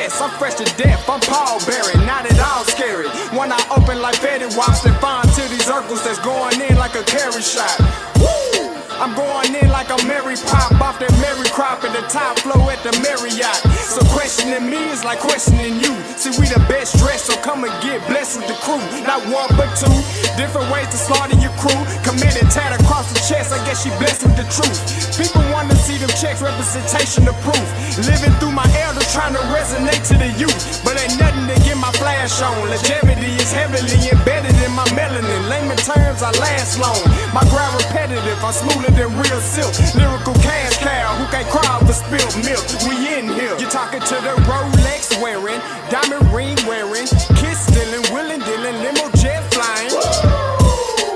chest. I'm fresh to death, I'm Paul Berry, not at all scary. When I open like Betty Wops, then find to these circles that's going in like a carry shot. Woo! I'm going in like a Mary Pop off that Mary Crop at the top flow at the Marriott. So questioning me is like questioning you. See, we the best dressed, so come and get blessed with the crew. Not one but two, different ways to slaughter your crew. Committed tat across the chest, I guess she blessed with the truth. People want to see them checks, representation of proof. Living through my elders, trying to resonate to the youth. But ain't nothing to get my flash on. Longevity is heavily embedded in my melanin. Layman terms, I last long. My grind repetitive, I'm smoother than real silk. Lyrical cash cow who can't cry for spilled milk. We in here. You're talking to the Rolex wearing, diamond ring wearing, kiss stealing, willing dealing, limo jet flying.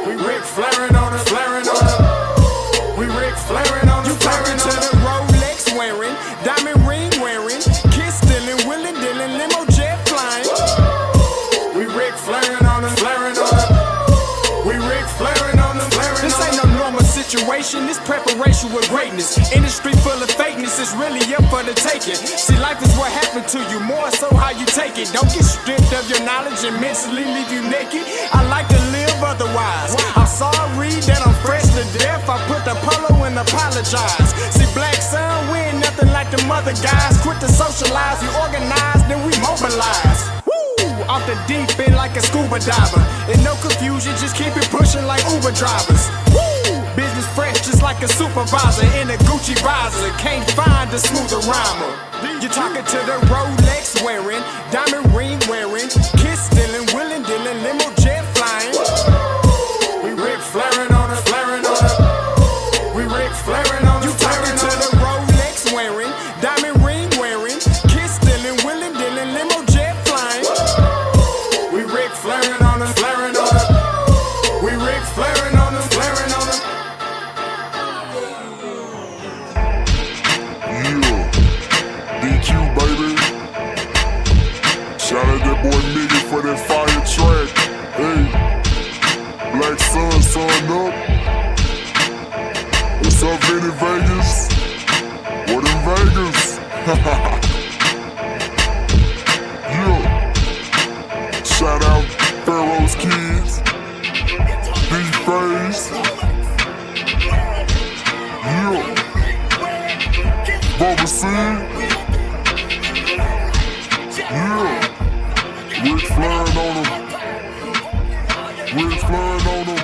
We Rick flaring on us, flaring on us. We Rick flaring on us. You talking to the Rolex wearing, diamond ring wearing, kiss stealing, willing dealing, limo jet flying. We Rick flaring on us, flaring on us. We Rick flaring on us, flaring on us. This ain't no normal situation, this preparation with greatness. Industry full of fakeness, it's really up for the taking. See, life is what happened to you, more so how you take it. Don't get stripped of your knowledge and mentally leave you naked. I like to live otherwise. I'm sorry that I'm fresh to death. I put the polo and apologize. See, Black Sun, we ain't nothing like the mother guys. Quit to socialize, we organize, then we mobilize. Off the deep end like a scuba diver. And no confusion, just keep it pushing like Uber drivers. Woo! Business fresh just like a supervisor in a Gucci visor. Can't find a smoother rhymer. You're talking to the Rolex wearing, diamond ring wearing, kiss stealing, willing dealing, limo jet flying. We Rick flaring on us, flaring on us. We Rick flaring on us. You talking to the Rolex wearing, diamond ring wearing, kiss stealing, willing dealing, limo jet flying. We Rick flaring on us, flaring on us. We Rick flaring on us, flaring on us. Yeah, DQ baby. Shout out that boy Nigga for that fire track. Hey, Black Sun, sun up. What's up, Vinny Vegas? What in Vegas? Yeah. Shout out Pharaoh's Kids, D-Phase, yeah, Bubba C, yeah, Rick flaring on them, Rick flaring on them,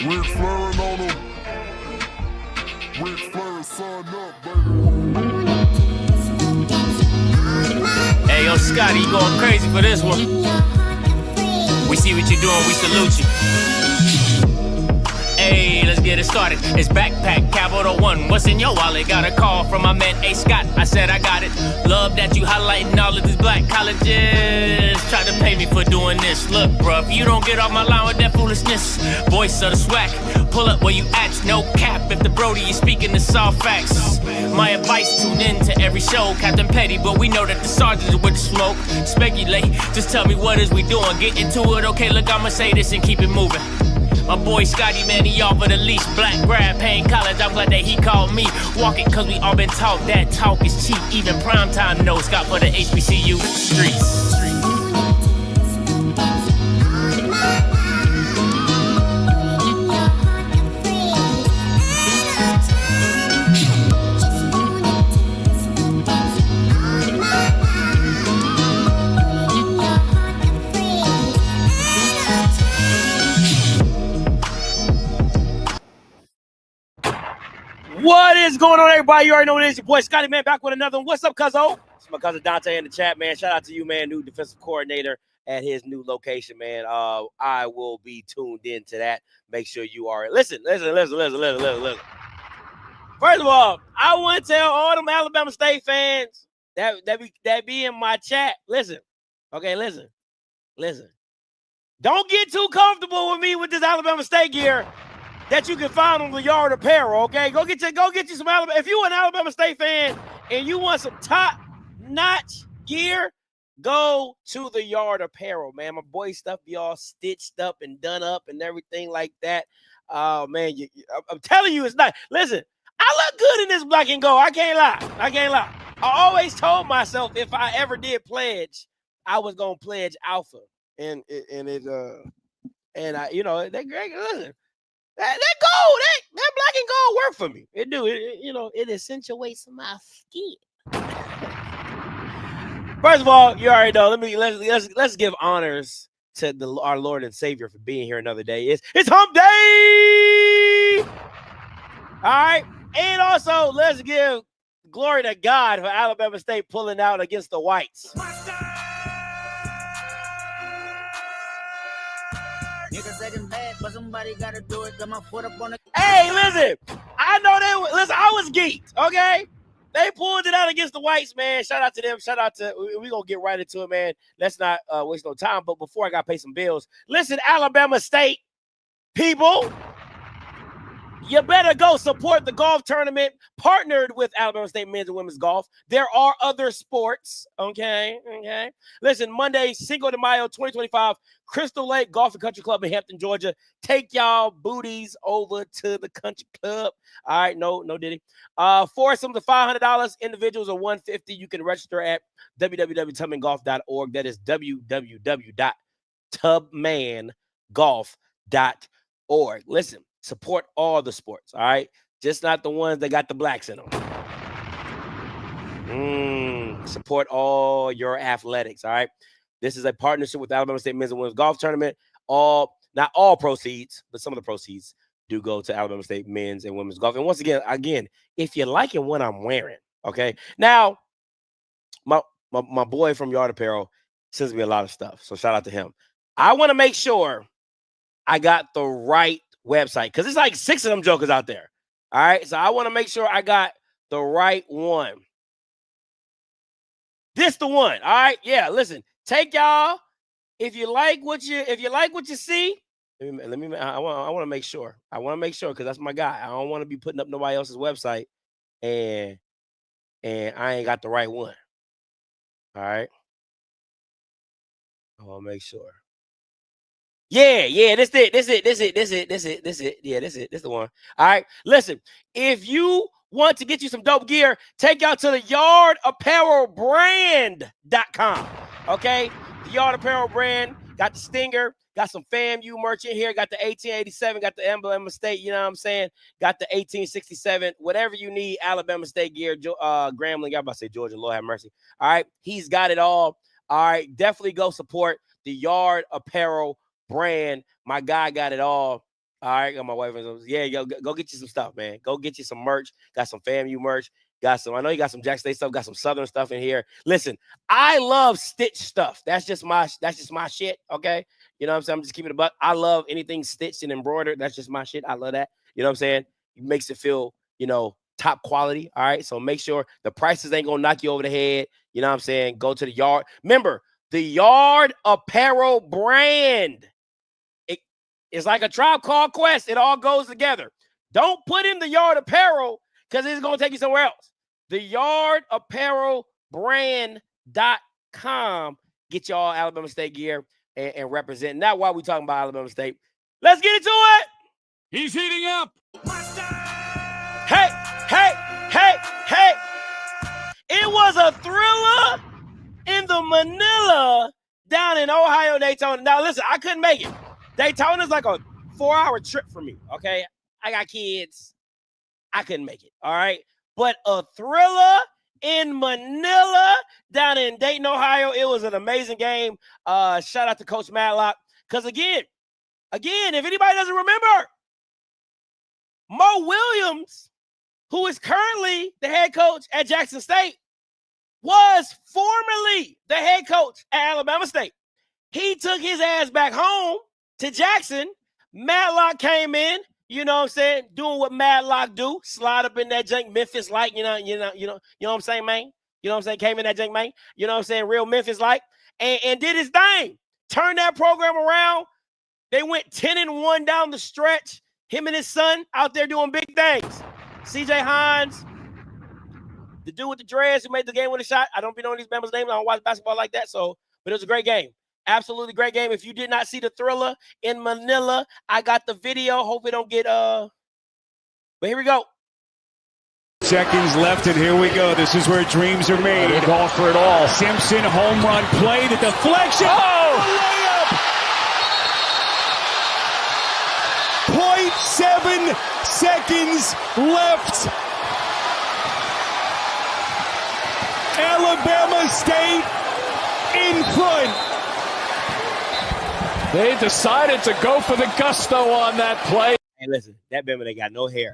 Rick flaring on them, Rick flaring, sun up, baby. Hey, yo, Scotty, you going crazy for this one. We see what you're doing, we salute you. Hey, let's get it started. It's Backpack Capital One. What's in your wallet? Got a call from my man A. Scott. I said I got it. Love that you highlighting all of these black colleges. Try to pay me for doing this. Look, bruh, if you don't get off my line with that foolishness, voice of the swag, pull up where you at, no cap. If the Brody is speaking the soft facts, my advice, tune in to every show. Captain Petty, but we know that the sergeant is with the smoke. Speculate, just tell me what is we doing. Get into it, okay, look, I'ma say this and keep it moving. My boy Scotty, man, he off of the leash. Black grad, paying college, I'm glad that he called me. Walk it, cause we all been taught that talk is cheap. Even primetime knows Scott for the HBCU streets. What is going on, everybody? You already know what it is. Your boy Scotty, man, back with another one. What's up, cuzzo? It's my cousin Dante in the chat, man. Shout out to you, man. New defensive coordinator at his new location, man. I will be tuned in to that. Make sure you are. Listen. First of all, I want to tell all them Alabama State fans that be in my chat. Listen. Don't get too comfortable with me with this Alabama State gear that you can find on the Yard Apparel, okay? Go get you some Alabama. If you're an Alabama State fan and you want some top-notch gear, go to the Yard Apparel, man. My boy stuff be all stitched up and done up and everything like that. Oh, man, I'm telling you, it's not. Listen, I look good in this black and gold. I can't lie. I always told myself if I ever did pledge, I was gonna pledge Alpha, and I, you know, that great. Listen, that gold, that black and gold work for me. It do. You know, it accentuates my skin. First of all, you already know. Let's give honors to our Lord and Savior for being here another day. It's Hump Day. All right, and also let's give glory to God for Alabama State pulling out against the Whites. Hey, listen, I know they listen. I was geeked, okay? They pulled it out against the Whites, man. Shout out to them. Shout out to, we're going to get right into it, man. Let's not waste no time. But before I got to pay some bills, listen, Alabama State people, you better go support the golf tournament partnered with Alabama State men's and women's golf. There are other sports, okay? Listen, Monday, Cinco de Mayo 2025, Crystal Lake Golf and Country Club in Hampton, Georgia. Take y'all booties over to the country club. All right, no diddy. Foursomes of $500, individuals are $150. You can register at www.tubmangolf.org. That is www.tubmangolf.org. Listen. Support all the sports, all right? Just not the ones that got the blacks in them. Support all your athletics, all right? This is a partnership with Alabama State men's and women's golf tournament. Not all proceeds, but some of the proceeds do go to Alabama State men's and women's golf. And once again, if you're liking what I'm wearing, okay? Now, my boy from Yard Apparel sends me a lot of stuff, so shout out to him. I want to make sure I got the right website because it's like 6 of them jokers out there. All right, so I want to make sure I got the right one. This the one. All right, yeah. Listen, take y'all. If you like what you see, let me. I want to make sure. I want to make sure because that's my guy. I don't want to be putting up nobody else's website and I ain't got the right one. All right, I want to make sure. Yeah, this it. Yeah, this the one. All right, listen, if you want to get you some dope gear, take y'all to the yardapparelbrand.com, okay? The Yard Apparel Brand, got the Stinger, got some FAMU merch in here, got the 1887, got the Alabama State, you know what I'm saying? Got the 1867, whatever you need, Alabama State gear, Grambling, I'm about to say Georgia, Lord have mercy. All right, he's got it all. All right, definitely go support the Yard Apparel Brand. My guy got it all. All right, got my wife. Yeah, go get you some stuff, man. Go get you some merch. Got some FAMU merch. Got some. I know you got some Jack State stuff. Got some Southern stuff in here. Listen, I love stitch stuff. That's just my shit. Okay, you know what I'm saying. I'm just keeping it a buck. I love anything stitched and embroidered. That's just my shit. I love that. You know what I'm saying. It makes it feel, top quality. All right. So make sure the prices ain't gonna knock you over the head. You know what I'm saying. Go to the Yard. Remember the Yard Apparel Brand. It's like a Tribe Called Quest. It all goes together. Don't put in the Yard Apparel because it's going to take you somewhere else. The yardapparelbrand.com. Get y'all Alabama State gear and represent. Now, while we talking about Alabama State, let's get into it. He's heating up. Hey. It was a thriller in the Manila down in Ohio, Daytona. Now, listen, I couldn't make it. Daytona's like a 4-hour trip for me, okay? I got kids. I couldn't make it, all right? But a thriller in Manila down in Dayton, Ohio. It was an amazing game. Shout out to Coach Matlock. Because, again, if anybody doesn't remember, Mo Williams, who is currently the head coach at Jackson State, was formerly the head coach at Alabama State. He took his ass back home to Jackson. Matlock came in, you know what I'm saying, doing what Matlock do, slide up in that junk Memphis like, you know what I'm saying, man? You know what I'm saying? Came in that junk, man. You know what I'm saying? Real Memphis like, and did his thing. Turned that program around. They went 10-1 down the stretch. Him and his son out there doing big things. CJ Hines, the dude with the dreads who made the game with a shot. I don't be knowing these members' names. I don't watch basketball like that, but it was a great game. Absolutely great game. If you did not see the thriller in Manila, I got the video. Hope it don't get but here we go. seconds left, and here we go. This is where dreams are made. They're going for it all. Simpson, home run play, the deflection. Oh! The layup! 0.7 seconds left. Alabama State in front. They decided to go for the gusto on that play. Hey, listen, that Bama, they got no hair.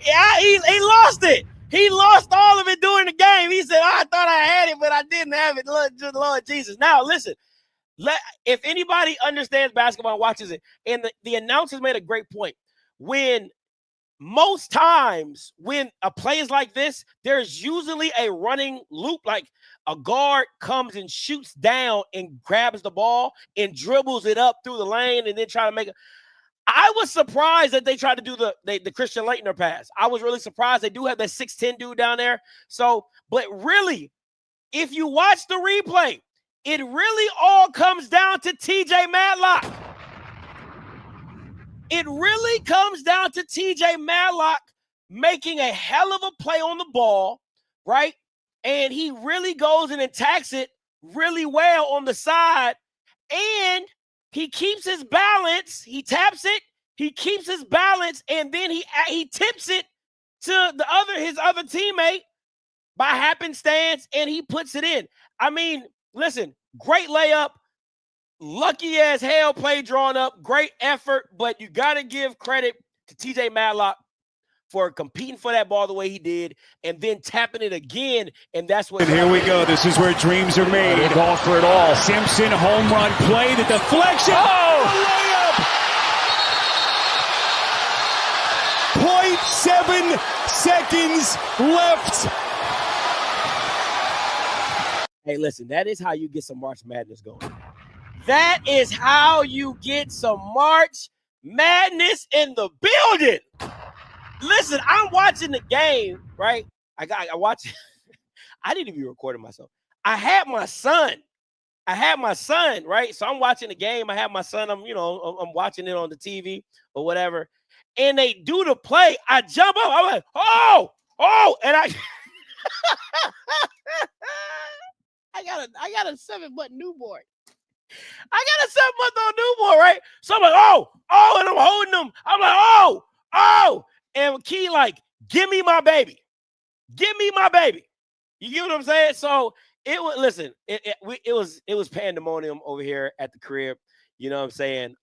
Yeah, he lost it. He lost all of it during the game. He said, I thought I had it, but I didn't have it. Lord Jesus. Now, listen, if anybody understands basketball and watches it, and the announcers made a great point. Most times when a play is like this, there's usually a running loop, like a guard comes and shoots down and grabs the ball and dribbles it up through the lane and then try to make it. I was surprised that they tried to do the Christian Laettner pass. I was really surprised. They do have that 6'10" dude down there. So, but really, if you watch the replay, it really all comes down to TJ Matlock. It really comes down to TJ Matlock making a hell of a play on the ball, right? And he really goes and attacks it really well on the side. And he keeps his balance. He taps it. He keeps his balance. And then he tips it to his other teammate by happenstance, and he puts it in. I mean, listen, great layup. Lucky as hell play drawn up. Great effort, but you got to give credit to TJ Matlock for competing for that ball the way he did and then tapping it again, and that's what. And here we go. This is where dreams are made. They're going for it all. Simpson, home run play, the deflection. Oh! The layup! 0.7 seconds left. Hey, listen, that is how you get some March Madness going. That is how you get some March Madness in the building. Listen, I'm watching the game, right? I watch. I didn't even record myself. I had my son, right? So I'm watching the game. I have my son. I'm watching it on the TV or whatever. And they do the play. I jump up. I'm like, oh, and I got a 7-month newborn. I got a 7-month-old newborn, right? So I'm like, oh, and I'm holding him. I'm like, oh. And Key like, give me my baby. Give me my baby. You get what I'm saying? So it was, listen, it was pandemonium over here at the crib. You know what I'm saying?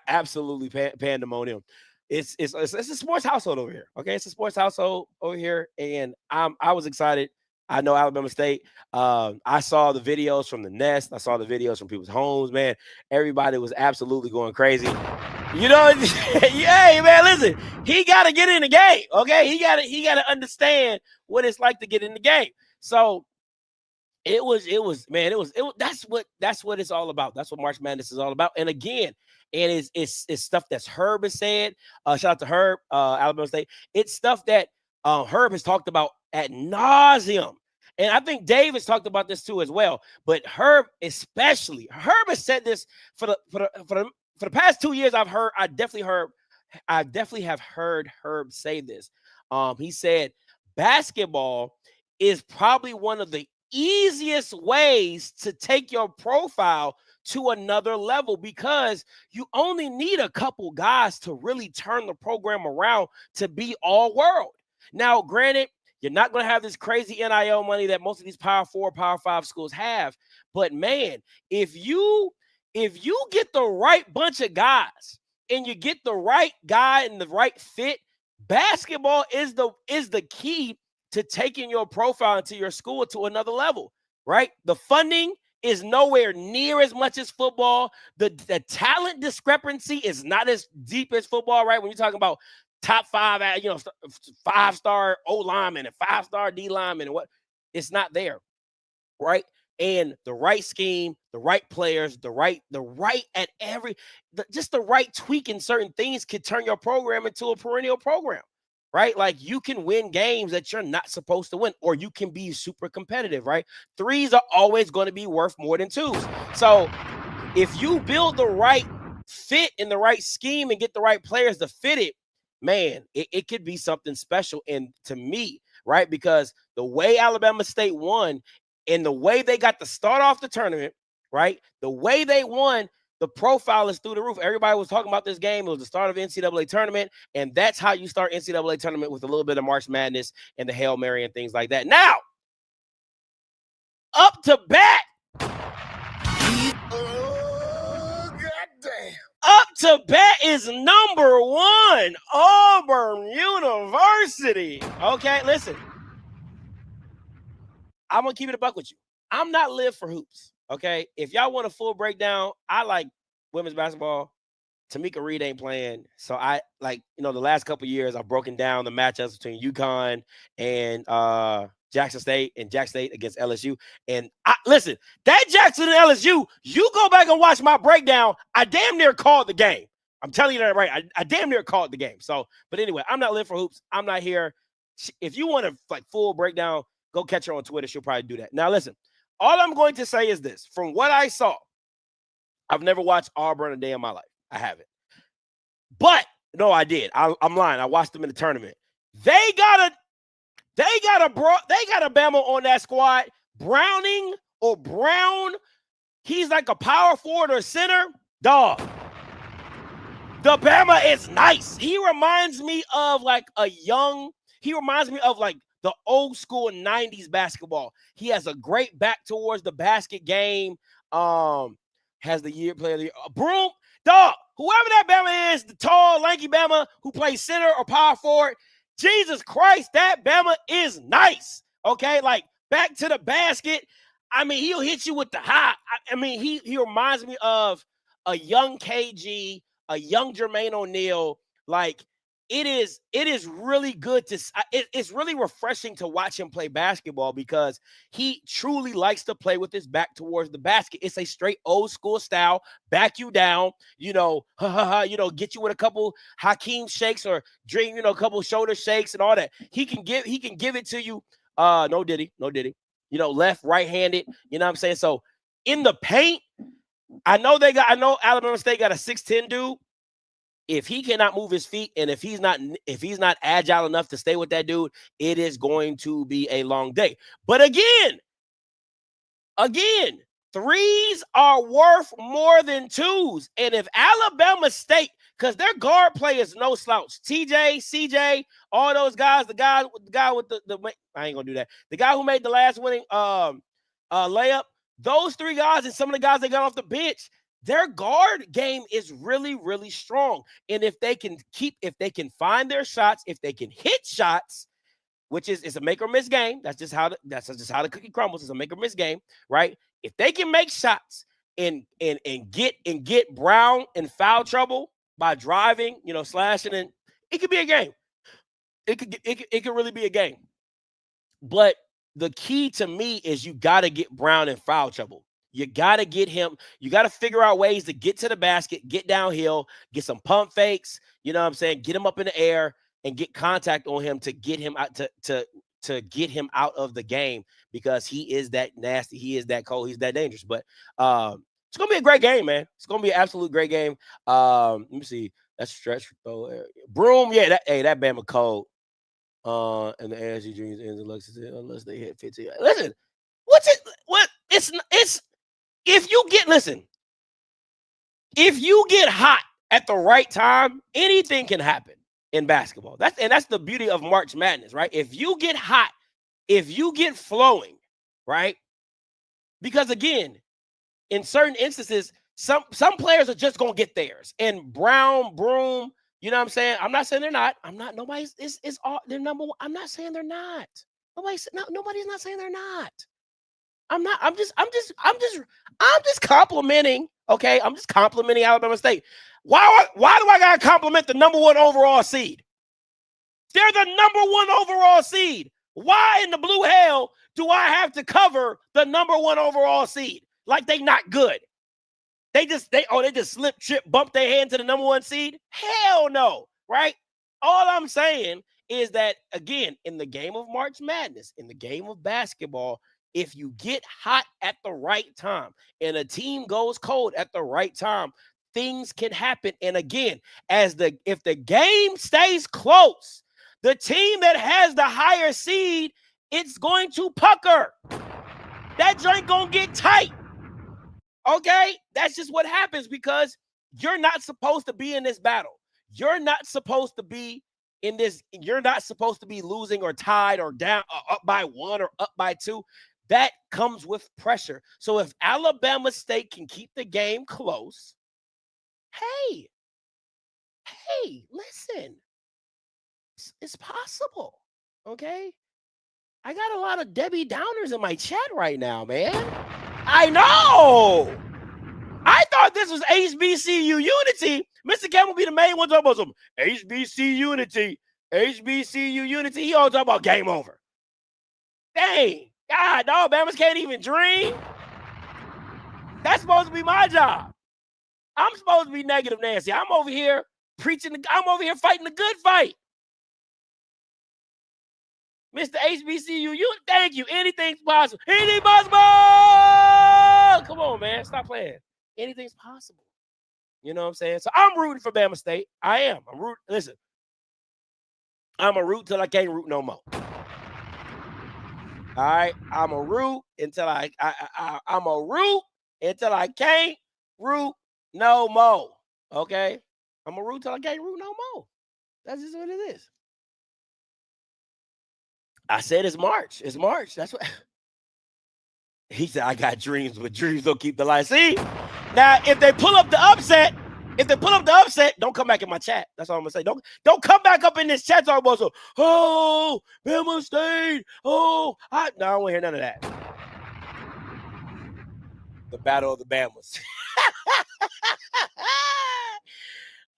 Absolutely pandemonium. It's a sports household over here. Okay, it's a sports household over here, and I was excited. I know Alabama State. I saw the videos from the Nest. I saw the videos from people's homes. Man, everybody was absolutely going crazy. You know, hey man, listen, he got to get in the game. Okay, he got to understand what it's like to get in the game. So it was that's what it's all about. That's what March Madness is all about. And again, and it's stuff that's Herb has said. Shout out to Herb, Alabama State. It's stuff that Herb has talked about ad nauseum. And I think Dave has talked about this too as well. But Herb especially, Herb has said this for the past 2 years. I definitely have heard Herb say this. He said basketball is probably one of the easiest ways to take your profile to another level because you only need a couple guys to really turn the program around to be all world. Now, granted, you're not going to have this crazy NIL money that most of these Power 4, Power 5 schools have. But man, if you get the right bunch of guys and you get the right guy and the right fit, basketball is the key to taking your profile into your school to another level, right? The funding is nowhere near as much as football. The talent discrepancy is not as deep as football, right? When you're talking about top 5, 5-star O lineman and 5-star D lineman and what, it's not there, right? And the right scheme, the right players, the right tweak in certain things could turn your program into a perennial program, right? Like you can win games that you're not supposed to win, or you can be super competitive, right? 3s are always going to be worth more than 2s. So if you build the right fit in the right scheme and get the right players to fit it, man, it could be something special. And to me, right, because the way Alabama State won and the way they got to start off the tournament, right, the way they won, the profile is through the roof. Everybody was talking about this game. It was the start of NCAA tournament, and that's how you start NCAA tournament, with a little bit of March Madness and the Hail Mary and things like that. Now, up to bat. Up to bat is number 1, Auburn University. Okay, listen. I'm going to keep it a buck with you. I'm not live for hoops, okay? If y'all want a full breakdown, I like women's basketball. Tamika Reed ain't playing. So I like, the last couple years I've broken down the matchups between UConn and Jackson State and Jackson State against LSU. And listen, that Jackson and LSU, you go back and watch my breakdown. I damn near called the game. I'm telling you that right. I damn near called the game. So, but anyway, I'm not live for hoops. I'm not here. If you want a full breakdown, go catch her on Twitter. She'll probably do that. Now, listen, all I'm going to say is this. From what I saw, I've never watched Auburn a day in my life. I haven't. But, no, I did. I'm lying. I watched them in the tournament. They got a Bama on that squad. Browning or Brown. He's like a power forward or center. Dog. The Bama is nice. He reminds me of like the old school 90s basketball. He has a great back towards the basket game. Has the year player of the year. Broom. Dog. Whoever that Bama is, the tall, lanky Bama who plays center or power forward, Jesus Christ, that Bama is nice. Okay, like back to the basket. I mean, he'll hit you with the high. I mean, he reminds me of a young KG, a young Jermaine O'Neal. Like it is really good to. It's really refreshing to watch him play basketball because he truly likes to play with his back towards the basket. It's a straight old school style, back you down, get you with a couple Hakeem shakes or dream, a couple shoulder shakes and all that. He can give it to you. No diddy. Left, right-handed. You know what I'm saying? So in the paint, I know Alabama State got a 6'10" dude. If he cannot move his feet and if he's not agile enough to stay with that dude, it is going to be a long day. But again, threes are worth more than twos. And if Alabama State, because their guard play is no slouch. TJ, CJ, all those guys, the guy with the I ain't gonna do that. The guy who made the last winning layup, those three guys and some of the guys that got off the bench, their guard game is really, really strong. And if they can find their shots, if they can hit shots, which is a make or miss game. That's just how the cookie crumbles. It's a make or miss game, right? If they can make shots and get Brown in foul trouble by driving, slashing, and it could be a game. It could really be a game. But the key to me is you got to get Brown in foul trouble. You got to get him. You got to figure out ways to get to the basket, get downhill, get some pump fakes. You know what I'm saying? Get him up in the air and get contact on him to get him out to get him out of the game because he is that nasty. He is that cold. He's that dangerous. But it's going to be a great game, man. It's going to be an absolute great game. Let me see. That's stretch. Broom. Yeah, that Bama cold. And the ASU Dreams ends unless they hit 15. Listen, if you get hot at the right time, anything can happen in basketball. That's the beauty of March Madness, right? If you get hot, if you get flowing, right? Because again, in certain instances, some players are just gonna get theirs. And Brown, Broom, you know what I'm saying? I'm not saying they're not. Nobody's is all they're number one. I'm not saying they're not. Nobody's not saying they're not. I'm just complimenting. Okay, I'm just complimenting Alabama State. Why do I gotta compliment the number one overall seed? They're the number one overall seed. Why in the blue hell do I have to cover the number one overall seed? Like they not good. They just slip, trip, bump their hand to the number one seed? Hell no, right? All I'm saying is that, again, in the game of March Madness, in the game of basketball, if you get hot at the right time and a team goes cold at the right time, things can happen. And again, if the game stays close, the team that has the higher seed, it's going to pucker. That joint gonna get tight. Okay? That's just what happens because you're not supposed to be in this battle. You're not supposed to be in this. You're not supposed to be losing or tied or down or up by 1 or up by 2. That comes with pressure. So if Alabama State can keep the game close, hey, listen, it's possible, okay? I got a lot of Debbie Downers in my chat right now, man. I know. I thought this was HBCU unity. Mr. Campbell be the main one talking about some HBCU unity. He always talk about game over. Dang. God, no, Bama's can't even dream. That's supposed to be my job. I'm supposed to be negative Nancy. I'm over here preaching. I'm over here fighting the good fight. Mr. HBCU, thank you. Anything's possible. Anything's possible. Come on, man. Stop playing. Anything's possible. You know what I'm saying? So I'm rooting for Bama State. I am. I'm rooting. Listen, I'm a root till I can't root no more. All right, I'm a root until I'm a root until I can't root no more. Okay, I'm a root till I can't root no more. That's just what it is. I said it's March. It's March. That's what he said. I got dreams, but dreams don't keep the light. See, now if they pull up the upset, don't come back in my chat. That's all I'm gonna say. Don't come back up in this chat talking about oh, Bama State. Oh, I don't want to hear none of that. The battle of the Bamas.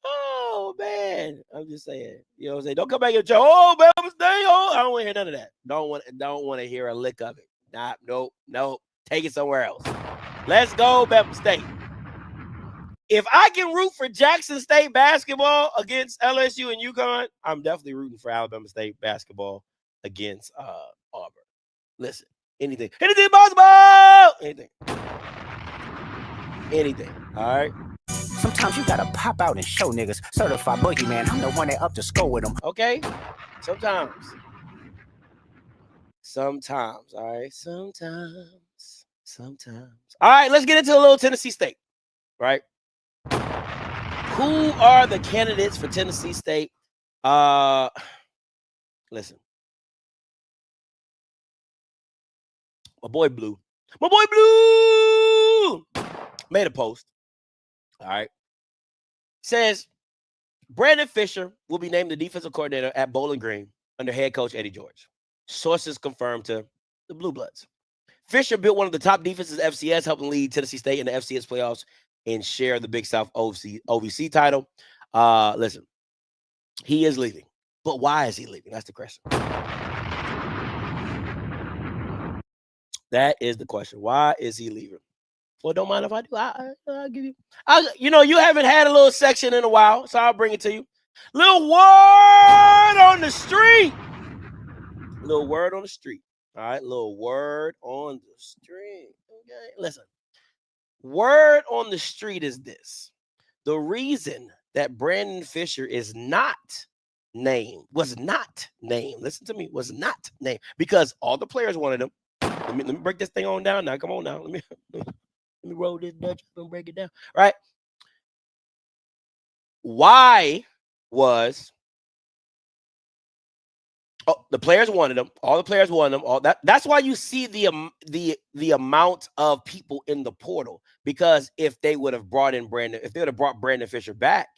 Oh man, I'm just saying. You know what I'm saying? Don't come back and chat. Oh, Bama State. Oh, I don't want to hear none of that. Don't want to hear a lick of it. Nope. Take it somewhere else. Let's go, Bama State. If I can root for Jackson State basketball against LSU and UConn, I'm definitely rooting for Alabama State basketball against Auburn. Listen, anything possible. Anything. All right. Sometimes you gotta pop out and show niggas. Certified boogeyman, I'm the one that up to score with them. Okay. Sometimes. All right. Sometimes. All right. Let's get into a little Tennessee State. Right. Who are the candidates for Tennessee State? Listen. My boy Blue made a post. All right. Says Brandon Fisher will be named the defensive coordinator at Bowling Green under head coach Eddie George. Sources confirmed to the Blue Bloods. Fisher built one of the top defenses FCS, helping lead Tennessee State in the FCS playoffs and share the Big South OVC title. Listen, he is leaving. But why is he leaving? That's the question. That is the question. Why is he leaving? Well, don't mind if I do. I'll give you. You haven't had a little section in a while, so I'll bring it to you. Little word on the street. All right, little word on the street. Okay, listen. Word on the street is this. The reason that Brandon Fisher was not named, listen to me, was not named, because all the players wanted him. Let me break this thing on down now. Come on now. Let me roll this Dutch up and break it down. Right? Why was the players wanted him? All the players wanted him. That's why you see the amount of people in the portal. Because if they would have brought Brandon Fisher back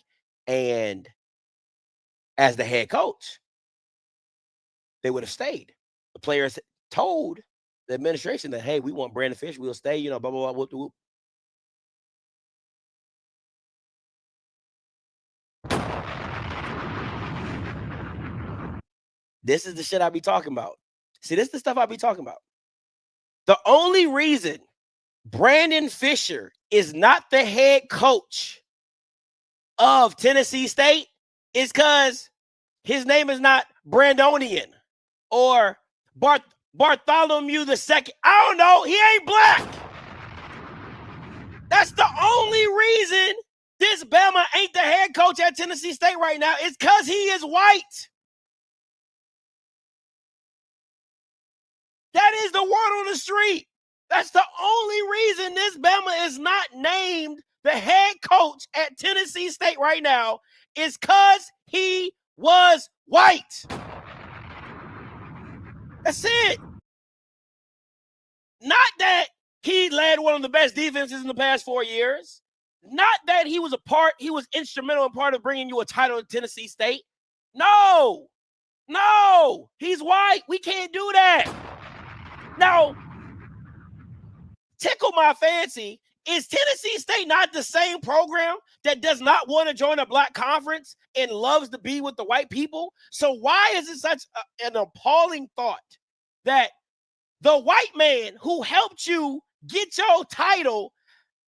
and as the head coach, they would have stayed. The players told the administration that, hey, we want Brandon Fisher, we'll stay, blah, blah, blah, whoop, whoop. This is the shit I be talking about. See, this is the stuff I be talking about. The only reason Brandon Fisher is not the head coach of Tennessee State is because his name is not Brandonian or Bartholomew II. I don't know. He ain't black. That's the only reason this Bama ain't the head coach at Tennessee State right now, it's because he is white. That is the word on the street. That's the only reason this Bama is not named the head coach at Tennessee State right now is because he was white. That's it. Not that he led one of the best defenses in the past 4 years. Not that he was instrumental in part of bringing you a title at Tennessee State. No, he's white. We can't do that. Now, tickle my fancy. Is Tennessee State not the same program that does not want to join a black conference and loves to be with the white people? So why is it such an appalling thought that the white man who helped you get your title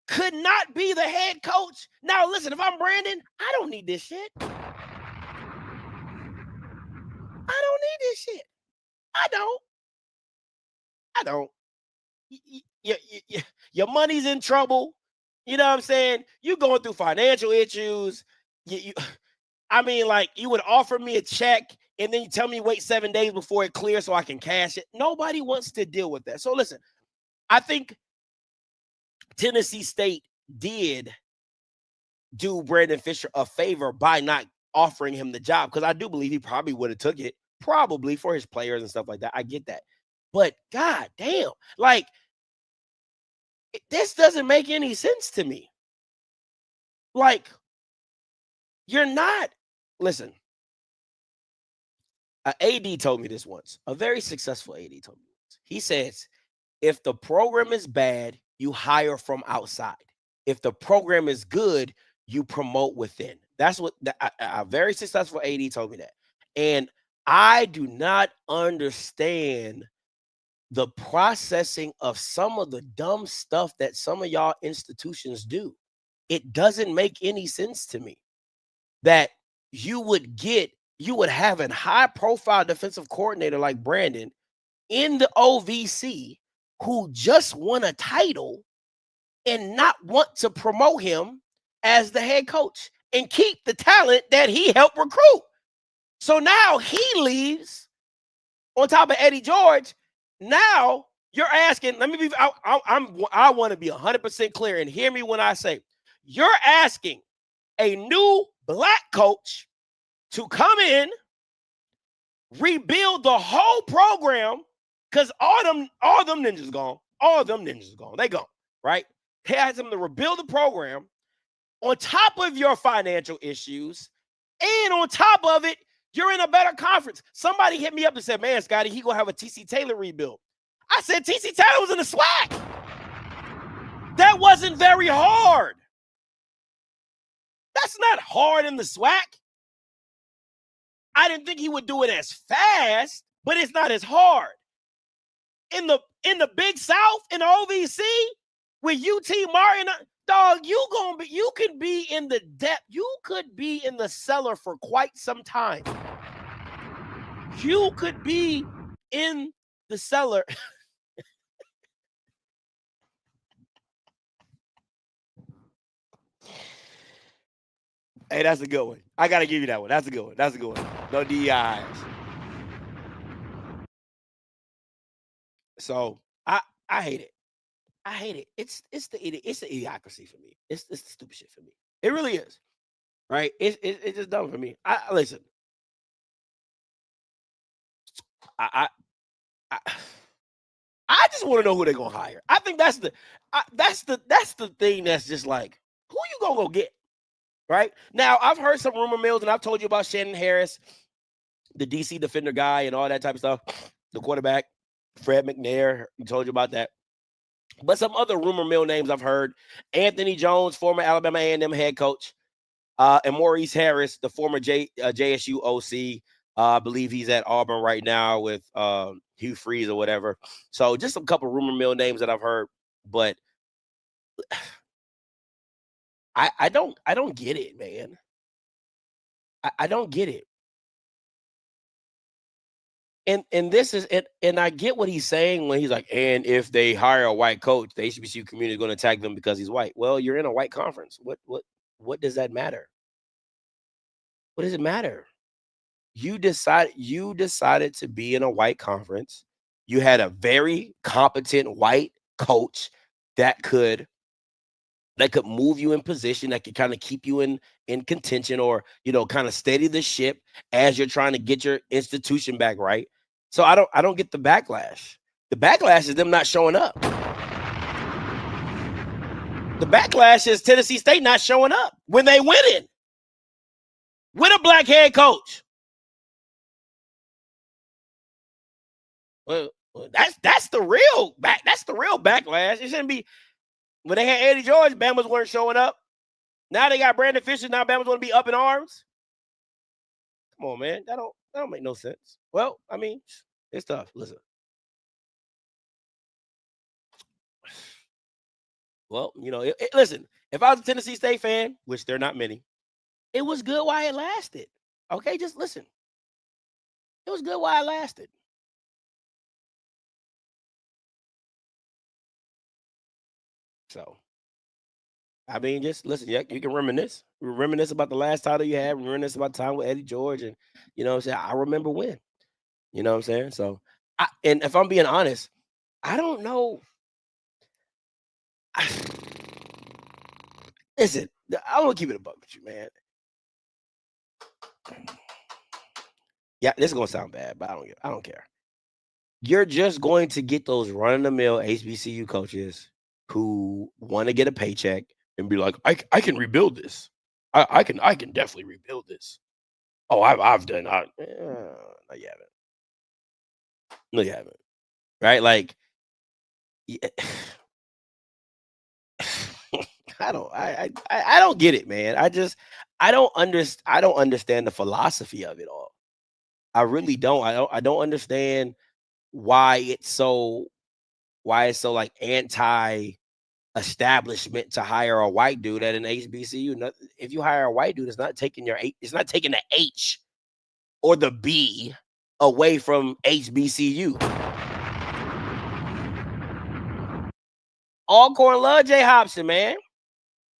could not be the head coach? Now, listen, if I'm Brandon, I don't need this shit. I don't need this shit. I don't. Your money's in trouble. You know what I'm saying? You going through financial issues. I mean, like, you would offer me a check and then you tell me wait 7 days before it clears so I can cash it. Nobody wants to deal with that. So listen, I think Tennessee State did do Brandon Fisher a favor by not offering him the job, because I do believe he probably would have took it, probably for his players and stuff like that. I get that. But god damn, like, this doesn't make any sense to me. Like, you're not, listen, an AD told me this once, a very successful AD told me once. He says, if the program is bad, you hire from outside. If the program is good, you promote within. That's what a very successful AD told me that. And I do not understand the processing of some of the dumb stuff that some of y'all institutions do. It doesn't make any sense to me that you would have a high profile defensive coordinator like Brandon in the OVC who just won a title and not want to promote him as the head coach and keep the talent that he helped recruit. So now he leaves on top of Eddie George. Now you're asking, I want to be 100% clear and hear me when I say, you're asking a new black coach to come in, rebuild the whole program, because all them ninjas gone. All them ninjas gone. They gone, right? He has them to rebuild the program on top of your financial issues, and on top of it, you're in a better conference. Somebody hit me up and said, man, Scotty, he gonna have a TC Taylor rebuild. I said, TC Taylor was in the SWAC. That wasn't very hard. That's not hard in the SWAC. I didn't think he would do it as fast, but it's not as hard. In the Big South, in the OVC, with UT Martin, dog, you could be in the depth. You could be in the cellar for quite some time. You could be in the cellar. Hey, that's a good one. I got to give you that one. That's a good one. That's a good one. No DIs. So I hate it. I hate it. It's the idiocracy for me. It's the stupid shit for me. It really is. Right? It's just dumb for me. Listen. I just want to know who they're gonna hire. I think that's the thing that's just like, who you gonna go get? Right? Now, I've heard some rumor mills, and I've told you about Shannon Harris, the DC defender guy, and all that type of stuff. The quarterback, Fred McNair, I told you about that. But some other rumor mill names I've heard: Anthony Jones, former Alabama A&M head coach, and Maurice Harris, the former JSU OC. I believe he's at Auburn right now with Hugh Freeze or whatever. So just a couple rumor mill names that I've heard, but I don't get it, man. I don't get it. And this is it, and I get what he's saying when he's like, and if they hire a white coach, the HBCU community is going to attack them because he's white. Well, you're in a white conference. What what does that matter? What does it matter? You decided to be in a white conference. You had a very competent white coach that could move you in position, that could kind of keep you in contention, or kind of steady the ship as you're trying to get your institution back right. So I don't get the backlash. The backlash is them not showing up. The backlash is Tennessee State not showing up when they winning with a black head coach. Well, that's the real backlash. It shouldn't be when they had Eddie George, Bama's weren't showing up. Now they got Brandon Fisher. Now Bama's want to be up in arms. Come on, man. That don't make no sense. Well, I mean, it's tough. Listen. Well, listen, if I was a Tennessee State fan, which they're not many, it was good while it lasted. Okay, just listen. It was good while it lasted. So, I mean, just listen. Yeah, you can reminisce. Reminisce about the last title you had. Reminisce about time with Eddie George, and what I'm saying. I remember when. You know what I'm saying? So, and if I'm being honest, I don't know. Listen, I want to keep it a buck with you, man. Yeah, this is gonna sound bad, but I don't care. You're just going to get those run-of-the-mill HBCU coaches who want to get a paycheck and be like, I can rebuild this. I can definitely rebuild this. Oh, I've done. No, you haven't. No, you haven't. Right? Like, yeah. I don't get it, man. I don't understand the philosophy of it all. I really don't. I don't understand why it's so like anti-establishment to hire a white dude at an HBCU. If you hire a white dude, it's not taking the H or the B away from HBCU. Alcorn love Jay Hobson, man.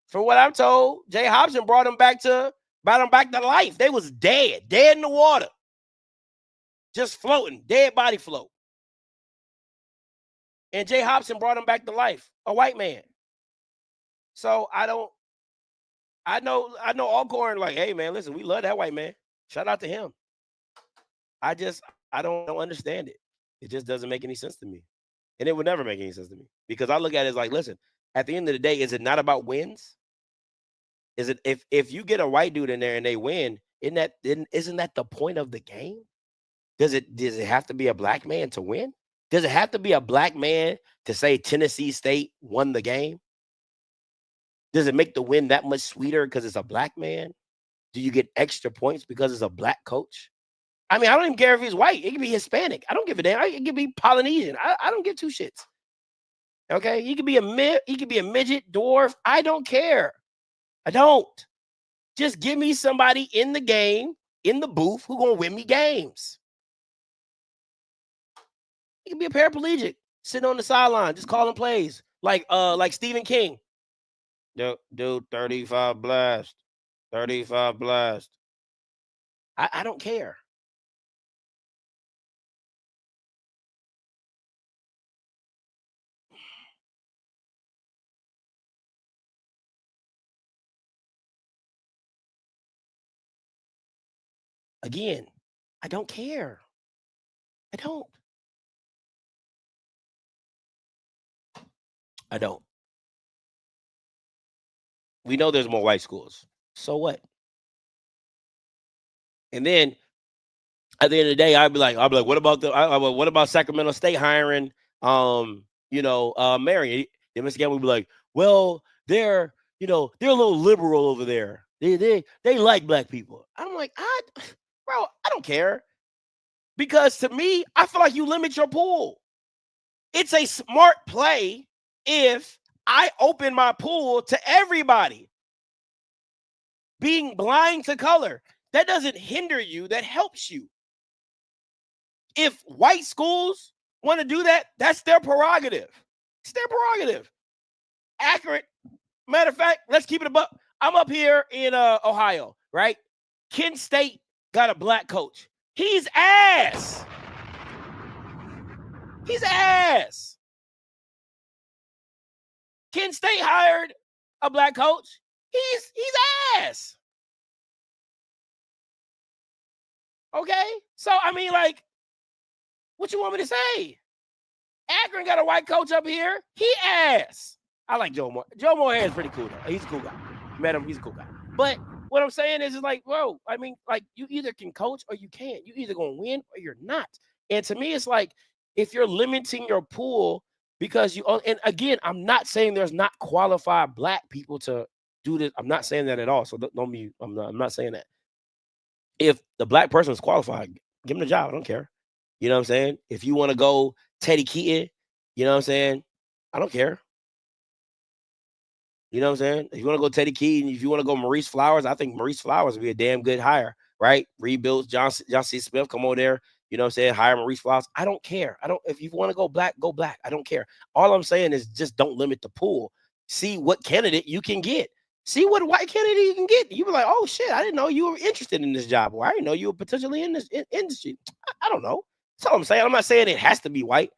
From what I'm told, Jay Hobson brought him back to life. They was dead in the water, just floating, dead body float. And Jay Hobson brought him back to life, a white man. So I know Alcorn like, hey man, listen, we love that white man. Shout out to him. I don't understand it. It just doesn't make any sense to me. And it would never make any sense to me, because I look at it as like, listen, at the end of the day, is it not about wins? Is it if you get a white dude in there and they win, isn't that the point of the game? Does it have to be a black man to win? Does it have to be a black man to say Tennessee State won the game? Does it make the win that much sweeter because it's a black man? Do you get extra points because it's a black coach? I mean, I don't even care if he's white. It could be Hispanic. I don't give a damn. It could be Polynesian. I don't give two shits. Okay, he could be a midget, dwarf. I don't care. I don't. Just give me somebody in the game, in the booth, who gonna win me games. He can be a paraplegic, sitting on the sideline, just calling plays, like Stephen King. Dude, 35 blast. 35 blast. I don't care. Again, I don't care. I don't. We know there's more white schools. So what? And then at the end of the day, I'll be like, what about Sacramento State hiring Marion? Then Mr. Gamble would be like, well, they're a little liberal over there. They like black people. I'm like, bro, I don't care. Because to me, I feel like you limit your pool. It's a smart play if I open my pool to everybody. Being blind to color, that doesn't hinder you, that helps you. If white schools want to do that, that's their prerogative. It's their prerogative. Accurate. Matter of fact, let's keep it above. I'm up here in Ohio, right? Kent State got a black coach. He's ass. He's ass. Kent State hired a black coach. He's ass. Okay? So, I mean, like, what you want me to say? Akron got a white coach up here. He ass. I like Joe Moore. Joe Moore is pretty cool, though. He's a cool guy. Met him. He's a cool guy. But what I'm saying is like, bro, I mean, like, you either can coach or you can't. You either going to win or you're not. And to me, it's like, if you're limiting your pool because you, and again, I'm not saying there's not qualified black people to do this. I'm not saying that at all. So don't be, I'm not saying that. If the black person is qualified, give them the job. I don't care. You know what I'm saying? If you want to go Teddy Keaton, you know what I'm saying? I don't care. You know what I'm saying? If you want to go Teddy Keaton, if you want to go Maurice Flowers, I think Maurice Flowers would be a damn good hire, right? Rebuilds John C. Smith, come over there. You know what I'm saying? Hire Maurice Flowers. I don't care. If you want to go black, go black. I don't care. All I'm saying is just don't limit the pool. See what candidate you can get. See what white candidate you can get. You be like, oh shit, I didn't know you were interested in this job. Or I didn't know you were potentially in this industry. I don't know. That's all I'm saying. I'm not saying it has to be white.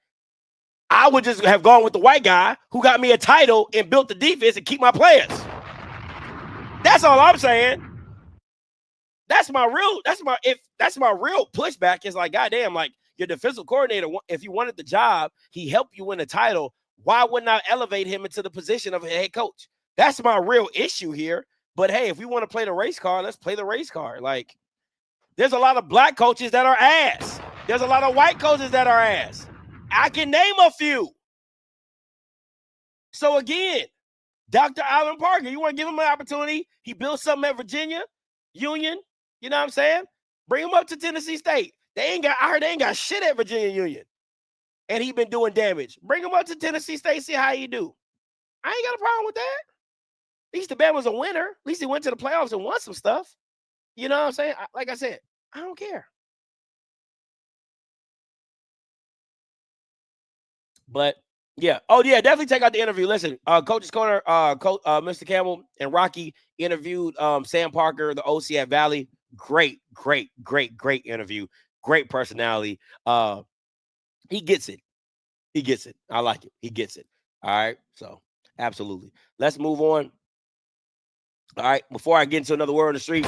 I would just have gone with the white guy who got me a title and built the defense and keep my players. That's all I'm saying. That's my real pushback is like, goddamn, like your defensive coordinator, if you wanted the job, he helped you win a title. Why wouldn't I elevate him into the position of a head coach? That's my real issue here. But hey, if we want to play the race card, let's play the race card. Like, there's a lot of black coaches that are ass. There's a lot of white coaches that are ass. I can name a few. So again, Dr. Allen Parker, you want to give him an opportunity? He built something at Virginia Union. You know what I'm saying? Bring him up to Tennessee State. I heard they ain't got shit at Virginia Union. And he been doing damage. Bring him up to Tennessee State, see how he do. I ain't got a problem with that. At least the Bama was a winner. At least he went to the playoffs and won some stuff. You know what I'm saying? Like I said, I don't care. But yeah. Oh yeah, definitely check out the interview. Listen, Coach's Corner, Mr. Campbell and Rocky interviewed Sam Parker, the OC at Valley. Great interview. Great personality. He gets it. I like it. He gets it. All right. So absolutely. Let's move on. All right. Before I get into another word on the street,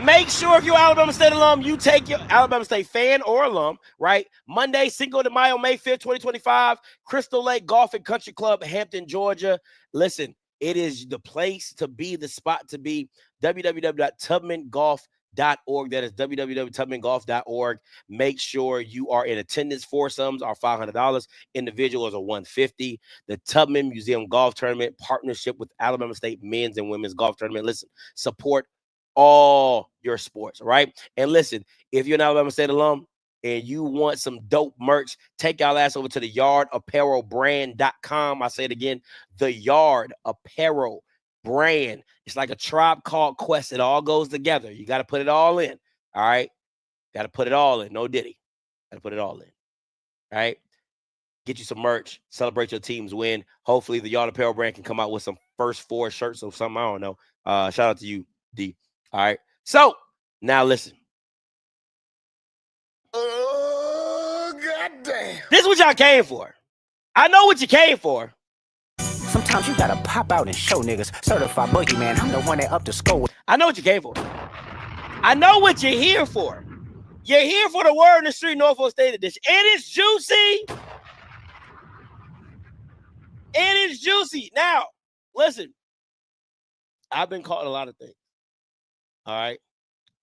make sure if you're Alabama State alum, you take your Alabama State fan or alum, right? Monday, Cinco de Mayo, May 5th, 2025, Crystal Lake Golf and Country Club, Hampton, Georgia. Listen, it is the place to be, the spot to be. www.tubmangolf.org. That is www.tubmangolf.org. Make sure you are in attendance. Foursomes are $500. Individuals are $150. The Tubman Museum Golf Tournament, partnership with Alabama State men's and women's golf tournament. Listen, support all your sports, right? And listen, if you're an Alabama State alum and you want some dope merch, take y'all ass over to the yardapparelbrand.com. I say it again, the Yard Apparel Brand. It's like a Tribe Called Quest. It all goes together. You got to put it all in. All right. Got to put it all in. No Diddy. Got to put it all in. All right. Get you some merch. Celebrate your team's win. Hopefully the Yard Apparel Brand can come out with some First Four shirts or something. I don't know. Shout out to you, D. All right. So now listen. Oh, goddamn. This is what y'all came for. I know what you came for. Sometimes you gotta pop out and show niggas. Certified boogeyman, I'm the one that up to score. I know what you came for. I know what you're here for. You're here for the word in the street, Norfolk State edition. It is juicy. It is juicy. Now, listen. I've been caught in a lot of things. All right.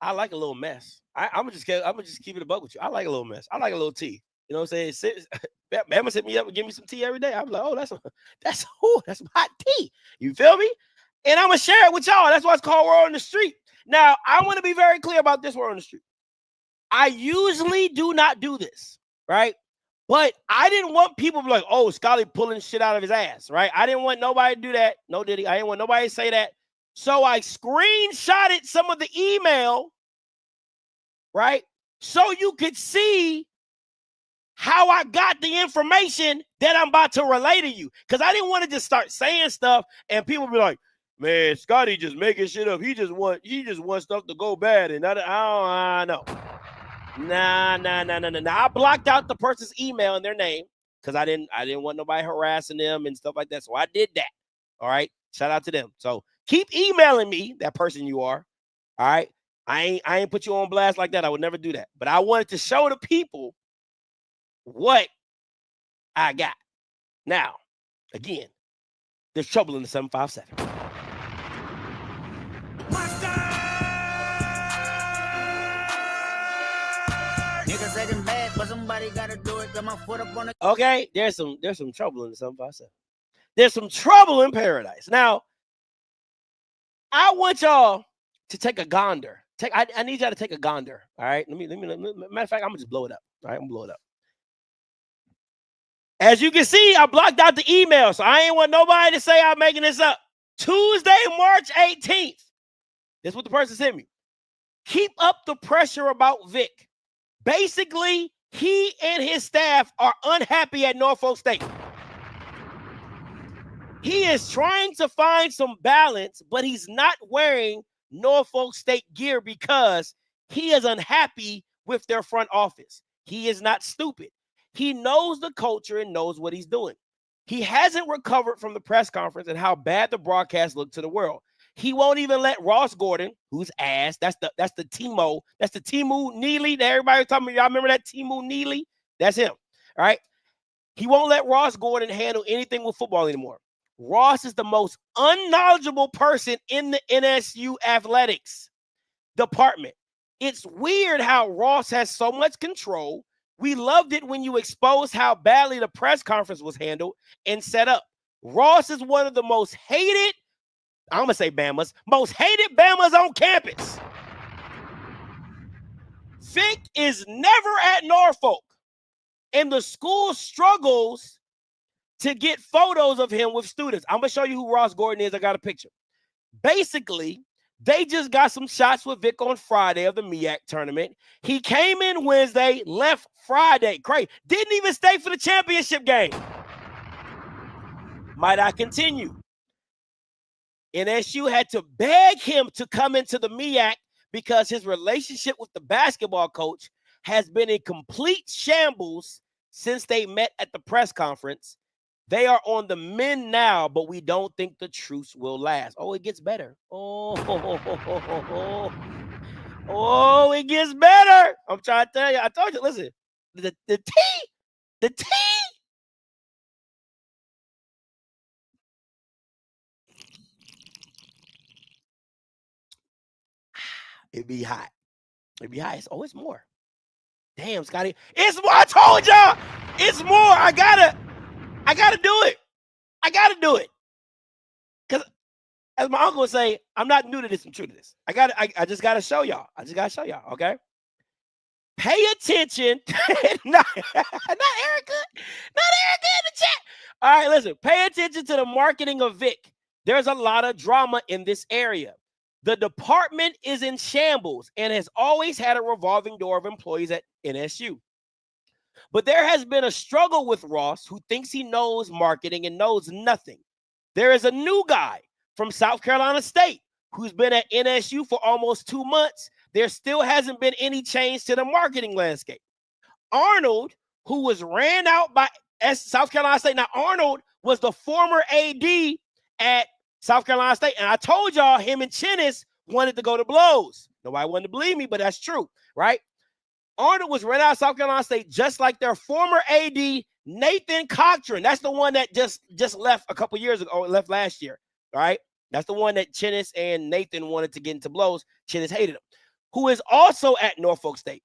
I like a little mess. I'm gonna just keep it a buck with you. I like a little mess. I like a little tea. You know what I'm saying? Bama hit me up and give me some tea every day. I'm like, oh, that's some hot tea. You feel me? And I'm gonna share it with y'all. That's why it's called Word on the Street. Now, I want to be very clear about this Word on the Street. I usually do not do this, right? But I didn't want people to be like, oh, Scotty pulling shit out of his ass, right? I didn't want nobody to do that. No, Diddy. I didn't want nobody to say that. So I screenshotted some of the email, right? So you could see how I got the information that I'm about to relay to you. Because I didn't want to just start saying stuff and people be like, Man, Scotty just making shit up. He just wants stuff to go bad, and I don't know. Nah. I blocked out the person's email and their name because I didn't want nobody harassing them and stuff like that. So I did that. All right. Shout out to them. So keep emailing me, that person you are. All right. I ain't put you on blast like that. I would never do that. But I wanted to show the people what I got. Now, again, there's trouble in the 757. Okay, there's some trouble in the 757. There's some trouble in paradise. Now, I want y'all to take a gander. I need y'all to take a gander. All right. Let me matter of fact, I'm gonna just blow it up. All right, I'm gonna blow it up. As you can see, I blocked out the email, so I ain't want nobody to say I'm making this up. Tuesday, March 18th. This is what the person sent me. Keep up the pressure about Vick. Basically, he and his staff are unhappy at Norfolk State. He is trying to find some balance, but he's not wearing Norfolk State gear because he is unhappy with their front office. He is not stupid. He knows the culture and knows what he's doing. He hasn't recovered from the press conference and how bad the broadcast looked to the world. He won't even let Ross Gordon, who's ass, that's the Timu Neely that everybody was talking about. Y'all remember that Timu Neely? That's him. All right. He won't let Ross Gordon handle anything with football anymore. Ross is the most unknowledgeable person in the NSU athletics department. It's weird how Ross has so much control. We loved it when you exposed how badly the press conference was handled and set up. Ross is one of the most hated, I'm going to say Bama's, most hated Bama's on campus. Vick is never at Norfolk, and the school struggles to get photos of him with students. I'm going to show you who Ross Gordon is. I got a picture. Basically, they just got some shots with Vick on Friday of the MEAC tournament. He came in Wednesday, left Friday. Crazy. Didn't even stay for the championship game. Might I continue? NSU had to beg him to come into the MEAC because his relationship with the basketball coach has been in complete shambles since they met at the press conference. They are on the mend now, but we don't think the truce will last. Oh, it gets better. Oh, it gets better. I'm trying to tell you. I told you, listen, the tea. It'd be hot. It'd be hot. It's more. Damn, Scotty. It's more. I told y'all. It's more. I gotta do it. I gotta do it. Because as my uncle would say, I'm not new to this, I'm true to this. I just gotta show y'all. Okay? Pay attention. not Erica. Not Erica in the chat. All right, listen. Pay attention to the marketing of Vick. There's a lot of drama in this area. The department is in shambles and has always had a revolving door of employees at NSU. But there has been a struggle with Ross, who thinks he knows marketing and knows nothing. There is a new guy from South Carolina State who's been at NSU for almost 2 months. There still hasn't been any change to the marketing landscape. Arnold, who was ran out by South Carolina State. Now, Arnold was the former AD at South Carolina State. And I told y'all him and Chinnis wanted to go to blows. Nobody wanted to believe me, but that's true, right? Arnold was ran out of South Carolina State just like their former AD, Nathan Cochran. That's the one that just left a couple years ago, or left last year, right? That's the one that Chinnis and Nathan wanted to get into blows. Chinnis hated him. Who is also at Norfolk State.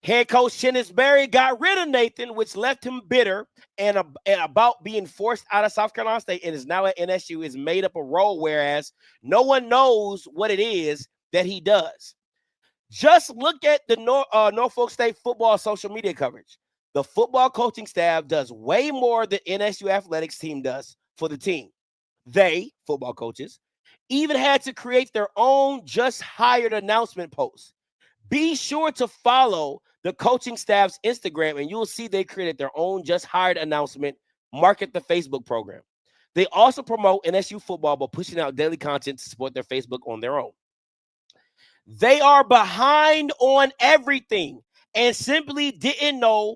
Head coach Chinnis Berry got rid of Nathan, which left him bitter and about being forced out of South Carolina State, and is now at NSU, is made up a role, whereas no one knows what it is that he does. Just look at the Norfolk State football social media coverage. The football coaching staff does way more than NSU athletics team does for the team. They, football coaches, even had to create their own just hired announcement posts. Be sure to follow the coaching staff's Instagram, and you'll see they created their own just hired announcement, market the Facebook program. They also promote NSU football by pushing out daily content to support their Facebook on their own. They are behind on everything and simply didn't know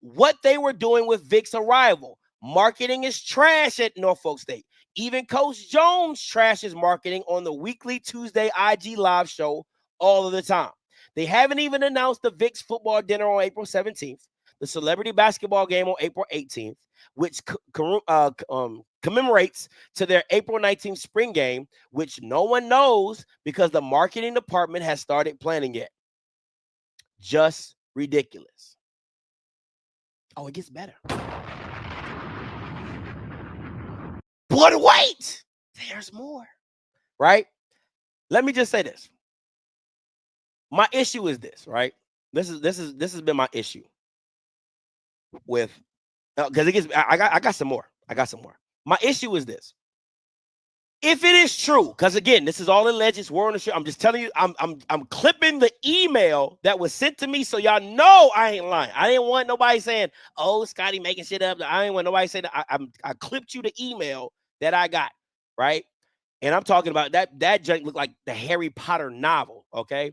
what they were doing with Vick's arrival. Marketing is trash at Norfolk State. Even Coach Jones trashes marketing on the weekly Tuesday IG live show all of the time. They haven't even announced the Vick's football dinner on April 17th, the celebrity basketball game on April 18th, which commemorates to their April 19th spring game, which no one knows because the marketing department has started planning it. Just ridiculous. Oh, it gets better. But wait, there's more, right? Let me just say this. My issue is this, right? This has been my issue with because it gets. I got some more. My issue is this. If it is true, because again, this is all alleged. We're on the show. I'm just telling you. I'm clipping the email that was sent to me, so y'all know I ain't lying. I didn't want nobody saying, "Oh, Scotty making shit up." I didn't want nobody saying that. I clipped you the email that I got, right? And I'm talking about that junk looked like the Harry Potter novel. Okay.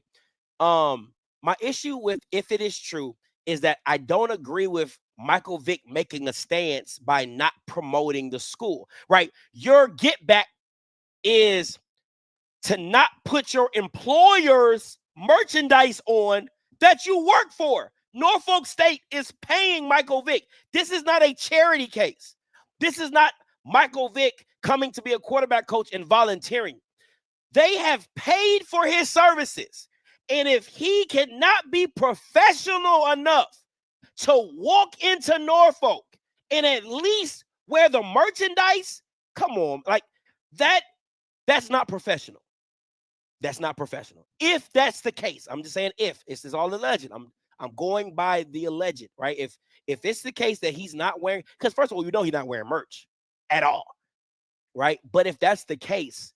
My issue with if it is true is that I don't agree with Michael Vick making a stance by not promoting the school, right? Your get back is to not put your employer's merchandise on that you work for. Norfolk State is paying Michael Vick. This is not a charity case. This is not Michael Vick coming to be a quarterback coach and volunteering. They have paid for his services. And if he cannot be professional enough to walk into Norfolk and at least wear the merchandise, come on, like that's not professional. That's not professional. If that's the case, I'm just saying if. This is all alleged. I'm going by the alleged, right? If it's the case that he's not wearing, because first of all, you know he's not wearing merch at all, right? But if that's the case,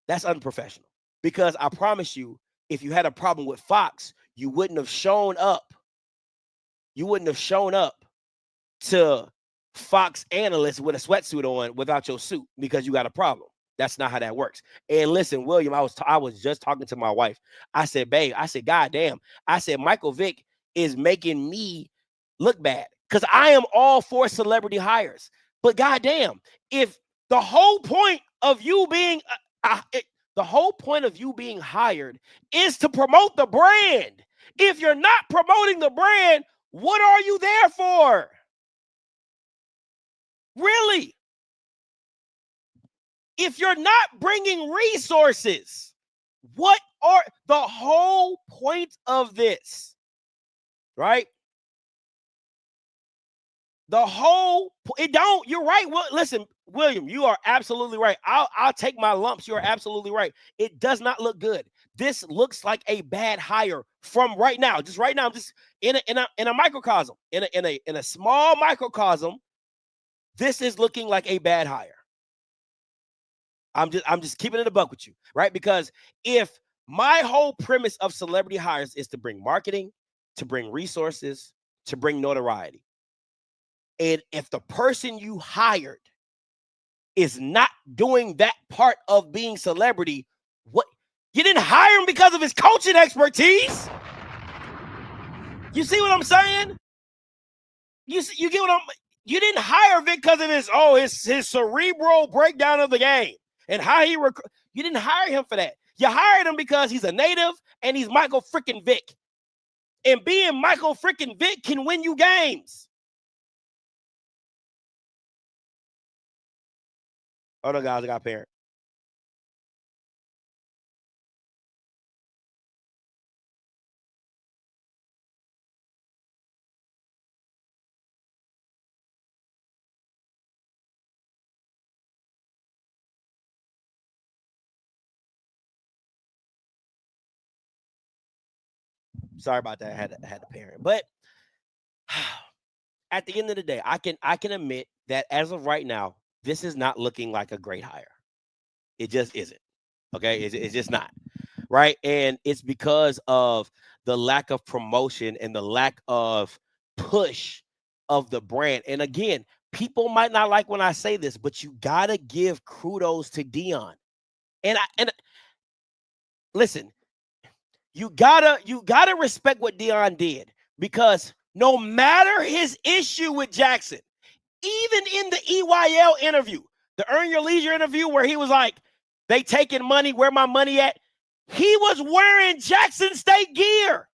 that's unprofessional. Because I promise you, if you had a problem with Fox, you wouldn't have shown up. You wouldn't have shown up to Fox analysts with a sweatsuit on without your suit because you got a problem. That's not how that works. And listen, William, I was just talking to my wife. I said, babe, God damn. I said, Michael Vick is making me look bad because I am all for celebrity hires. But goddamn, if the whole point of you being hired is to promote the brand. If you're not promoting the brand, what are you there for? Really? If you're not bringing resources, what are the whole point of this? Right? You're right. Well, listen, William, you are absolutely right. I'll take my lumps. You're absolutely right. It does not look good. This looks like a bad hire from right now. Just right now, I'm just in a microcosm, in a small microcosm. This is looking like a bad hire. I'm just keeping it a buck with you, right? Because if my whole premise of celebrity hires is to bring marketing, to bring resources, to bring notoriety, and if the person you hired is not doing that part of being celebrity, what? You didn't hire him because of his coaching expertise. You see what I'm saying? You get what you didn't hire Vick because of his cerebral breakdown of the game and how he you didn't hire him for that. You hired him because he's a native and he's Michael freaking Vick. And being Michael freaking Vick can win you games. Hold on, guys. I got a parent. Sorry about that. I had a parent. But at the end of the day, I can admit that as of right now, this is not looking like a great hire. It just isn't. Okay, it's just not. Right. And it's because of the lack of promotion and the lack of push of the brand. And again, people might not like when I say this, but you gotta give kudos to Deion. And listen, you gotta respect what Deion did, because no matter his issue with Jackson, even in the EYL interview, the Earn Your Leisure interview, where he was like, they taking money, where my money at? He was wearing Jackson State gear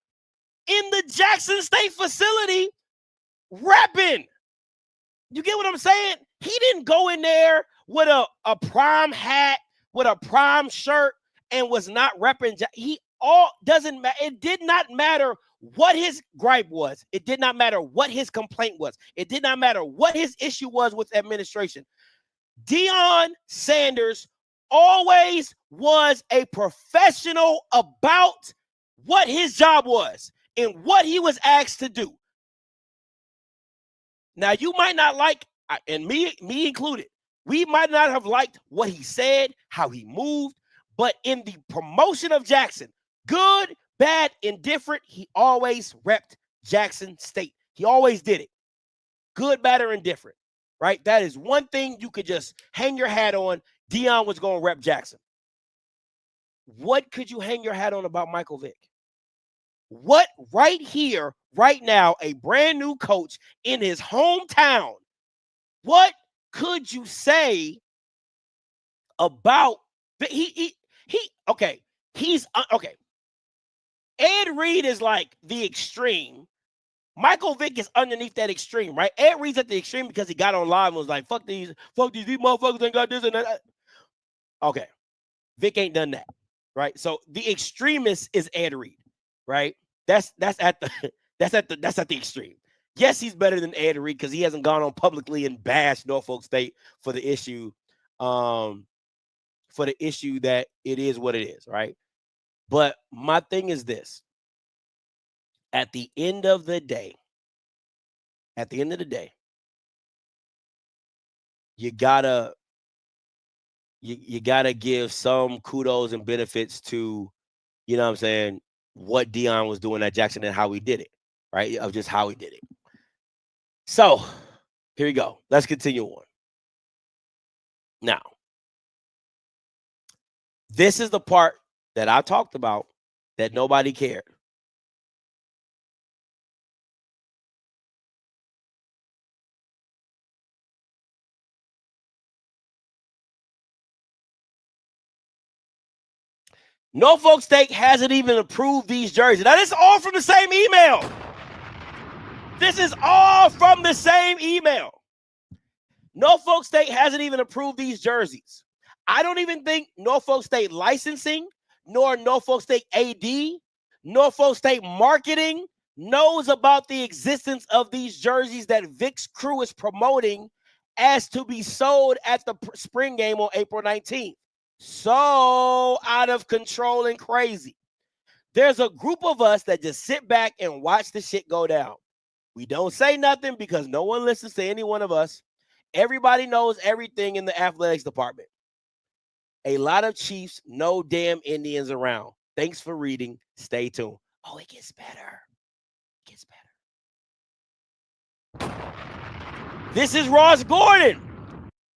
in the Jackson State facility, repping. You get what I'm saying? He didn't go in there with a prime hat, with a prime shirt, and was not repping. Doesn't matter. It did not matter what his gripe was. It did not matter what his complaint was. It did not matter what his issue was with administration. Deion Sanders always was a professional about what his job was and what he was asked to do. Now, you might not like, and me included, we might not have liked what he said, how he moved, but in the promotion of Jackson, good, bad, indifferent, he always repped Jackson State. He always did it. Good, bad, or indifferent, right? That is one thing you could just hang your hat on. Deion was going to rep Jackson. What could you hang your hat on about Michael Vick? What right here, right now, a brand new coach in his hometown, what could you say about okay. Ed Reed is like the extreme. Michael Vick is underneath that extreme, right? Ed Reed's at the extreme because he got on live and was like, fuck these motherfuckers ain't got this and that. Okay. Vick ain't done that, right? So the extremist is Ed Reed, right? That's at the extreme. Yes, he's better than Ed Reed because he hasn't gone on publicly and bashed Norfolk State for the issue that it is what it is, right? But my thing is this. At the end of the day, you gotta give some kudos and benefits to, you know what I'm saying, what Deion was doing at Jackson and how he did it, right? Of just how he did it. So here we go. Let's continue on. Now, this is the part that I talked about that nobody cared. Norfolk State hasn't even approved these jerseys. Now, this is all from the same email. Norfolk State hasn't even approved these jerseys. I don't even think Norfolk State licensing, nor Norfolk State AD, Norfolk State marketing knows about the existence of these jerseys that Vick's crew is promoting as to be sold at the spring game on April 19th. So out of control and crazy. There's a group of us that just sit back and watch the shit go down. We don't say nothing because no one listens to any one of us. Everybody knows everything in the athletics department. A lot of Chiefs, no damn Indians around. Thanks for reading. Stay tuned. Oh, it gets better. This is Ross Gordon.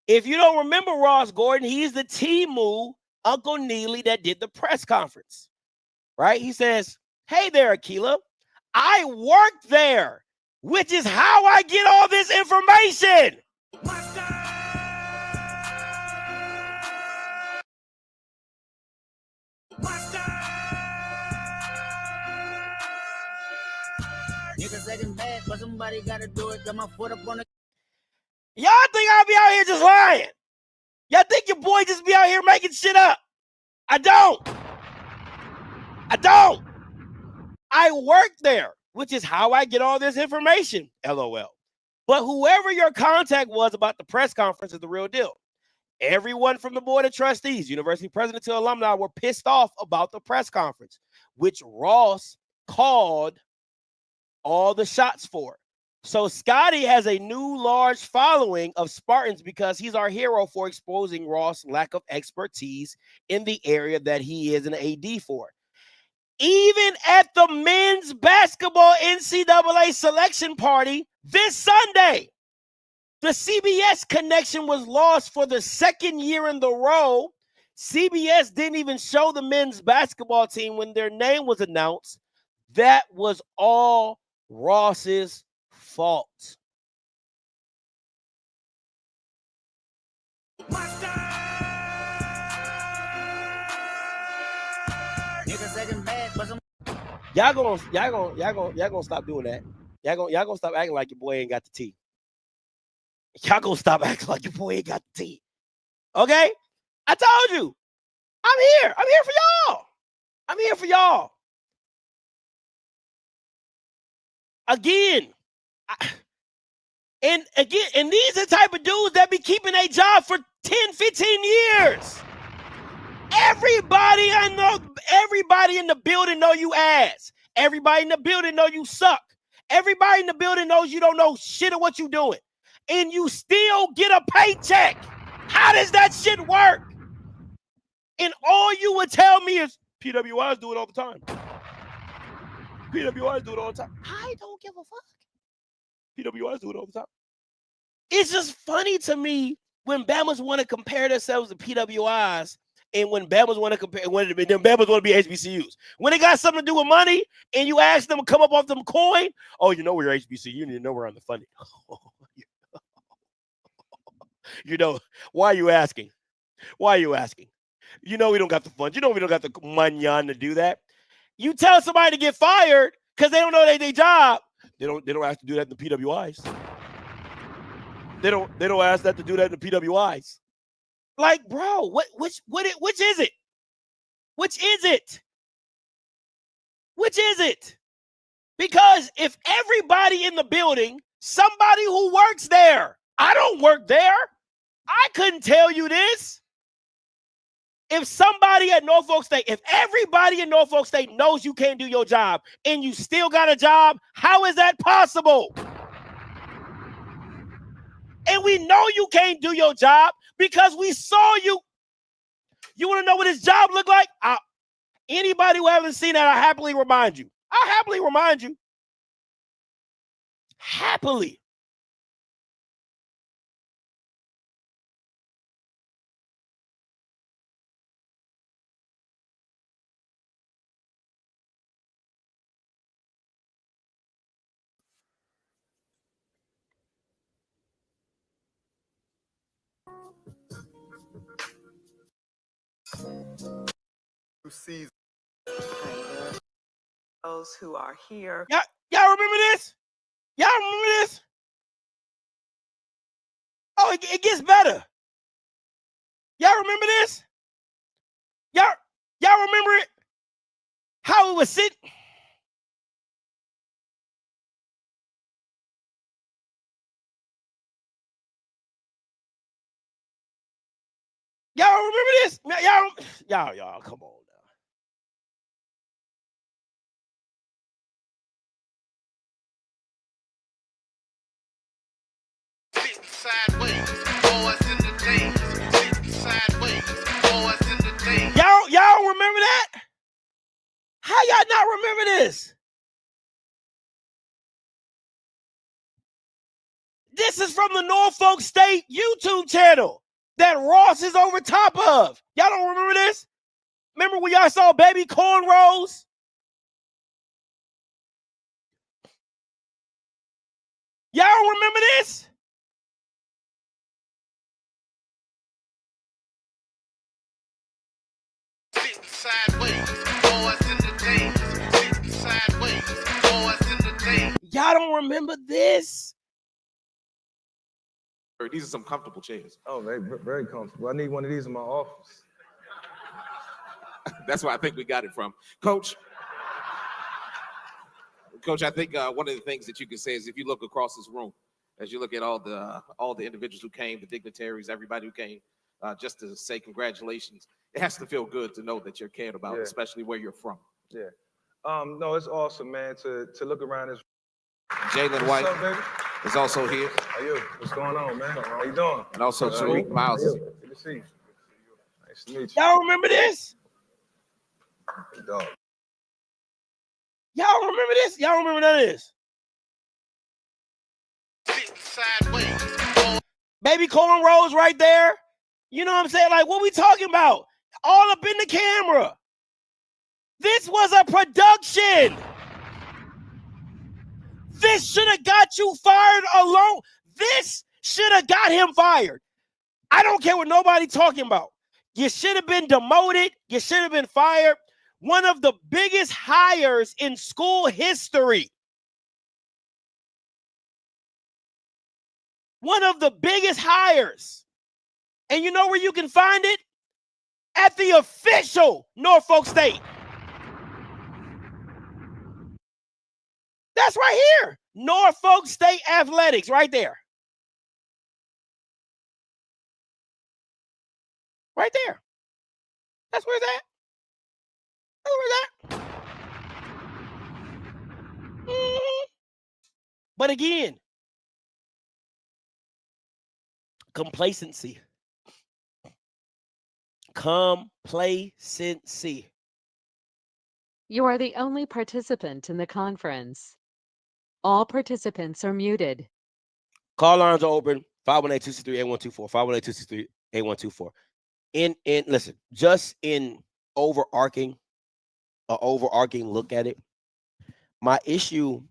If you don't remember Ross Gordon, he's the T-Moo Uncle Neely that did the press conference, right? He says, hey there, Akila. I worked there, which is how I get all this information. But somebody gotta do it. Got my foot up on the. Y'all think I'll be out here just lying? Y'all think your boy just be out here making shit up? I don't. I work there, which is how I get all this information. LOL. But whoever your contact was about the press conference is the real deal. Everyone from the board of trustees, university president to alumni, were pissed off about the press conference, which Ross called all the shots for. So Scotty has a new large following of Spartans because he's our hero for exposing Ross' lack of expertise in the area that he is an AD for. Even at the men's basketball NCAA selection party this Sunday, The CBS connection was lost for the second year in the row. CBS didn't even show the men's basketball team when their name was announced. That was all Ross's fault. Y'all gonna stop doing that. Y'all gonna stop acting like your boy ain't got the T. Y'all gonna stop acting like your boy ain't got the T. Okay? I told you. I'm here. I'm here for y'all. I'm here for y'all. Again. And these are the type of dudes that be keeping a job for 10, 15 years. Everybody in the building know you ass. Everybody in the building know you suck. Everybody in the building knows you don't know shit of what you doing. And you still get a paycheck. How does that shit work? And all you would tell me is PWIs do it all the time. PWIs do it all the time. I don't give a fuck. PWIs do it all the time. It's just funny to me when Bamas want to compare themselves to PWIs and when Bamas want to compare, when Bamas want to be HBCUs. When it got something to do with money and you ask them to come up off them coin, oh, you know we're HBCU, you know we're underfunded. You know, why are you asking? Why are you asking? You know we don't got the funds. You know we don't got the money to do that. You tell somebody to get fired because they don't know their job. They don't have to do that in the PWIs. They don't ask that to do that in the PWIs. Like, bro, which is it? Which is it? Which is it? Because if everybody in the building, somebody who works there, I don't work there. I couldn't tell you this. If somebody at Norfolk State, if everybody in Norfolk State knows you can't do your job and you still got a job, how is that possible? And we know you can't do your job because we saw you. You want to know what his job looked like? Anybody who haven't seen that, I'll happily remind you. I'll happily remind you. Happily. Those who are here. Y'all remember this? Y'all remember this? Oh, it gets better. Y'all remember this? Y'all remember it? How it was sitting? Y'all remember this? Y'all, come on now. Sideways, boys in the days. Sideways, boys in the days. Y'all remember that? How y'all not remember this? This is from the Norfolk State YouTube channel that Ross is over top of. Y'all don't remember this? Remember when y'all saw baby cornrows? Y'all remember this? Sideways, boys in the days. Sideways, boys in the days. Y'all don't remember this? These are some comfortable chairs. Oh, very comfortable. I need one of these in my office. That's where I think we got it from. Coach, I think one of the things that you can say is if you look across this room, as you look at all the individuals who came, the dignitaries, everybody who came, just to say congratulations, it has to feel good to know that you're cared about, especially where you're from. Yeah. No, it's awesome, man, to look around this. Jalen White is also here. How you? What's going on, man? How you doing? And also Tariq Miles is here. Good to see you. Nice to meet you. Y'all remember this? Dog. Y'all remember this? Y'all remember none of this? Sideways, Baby cornrows right there. You know what I'm saying? Like, what we talking about? All up in the camera. This was a production. This should have got you fired alone. This should have got him fired. I don't care what nobody talking about. You should have been demoted. You should have been fired. One of the biggest hires in school history. One of the biggest hires. And you know where you can find it? At the official Norfolk State. That's right here. Norfolk State Athletics, right there. Right there. That's where it's at. That's where it's at. Mm-hmm. But again, complacency. Complacency. You are the only participant in the conference. All participants are muted. Call lines are open. 518-263-8124. 518-263-8124. Listen, just in overarching look at it, my issue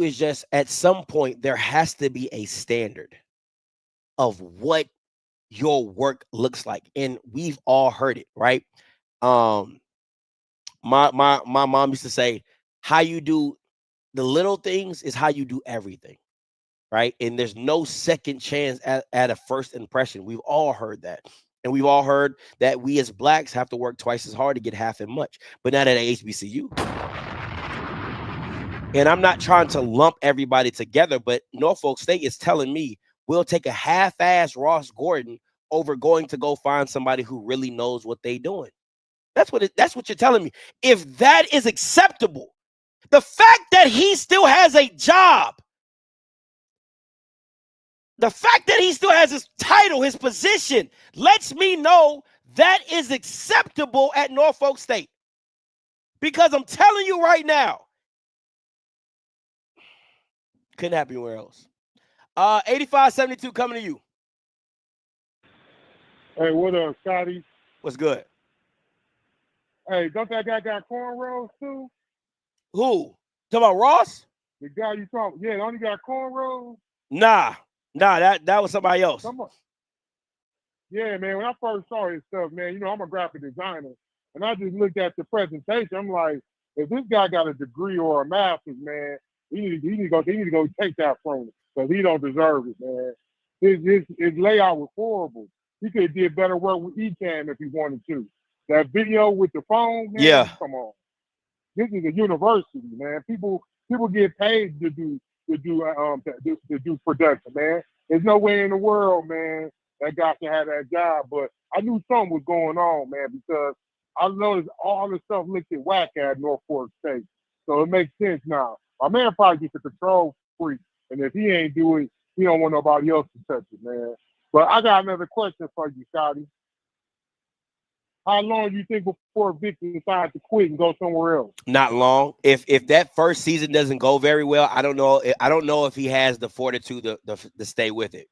is just at some point there has to be a standard of what your work looks like. And we've all heard it, right? My mom used to say, how you do the little things is how you do everything, right? And there's no second chance at a first impression. We've all heard that. And we've all heard that we as blacks have to work twice as hard to get half as much, but not at a HBCU. And I'm not trying to lump everybody together, but Norfolk State is telling me we'll take a half-ass Ross Gordon over going to go find somebody who really knows what they're doing. That's what you're telling me. If that is acceptable, the fact that he still has a job, the fact that he still has his title, his position, lets me know that is acceptable at Norfolk State. Because I'm telling you right now, couldn't happen anywhere else. 8572 coming to you. Hey, what up, Scotty? What's good? Hey, don't that guy got cornrows too? Who? Talking about Ross? The guy you talking? Yeah, don't he got cornrows? Nah, that was somebody else. Yeah, man. When I first saw his stuff, man, you know I'm a graphic designer, and I just looked at the presentation. I'm like, if this guy got a degree or a master's, man, he need to go take that from him because he don't deserve it, man. His layout was horrible. He could have did better work with eCam if he wanted to. That video with the phone, man, yeah. Come on. This is a university, man. People get paid to do production, man. There's no way in the world, man, that guy can have that job. But I knew something was going on, man, because I noticed all the stuff looked at whack at Norfolk State. So it makes sense now. My man probably just a control freak, and if he ain't do it, he don't want nobody else to touch it, man. But I got another question for you, Scotty. How long do you think before Vick decides to quit and go somewhere else? Not long. If that first season doesn't go very well, I don't know if he has the fortitude to stay with it.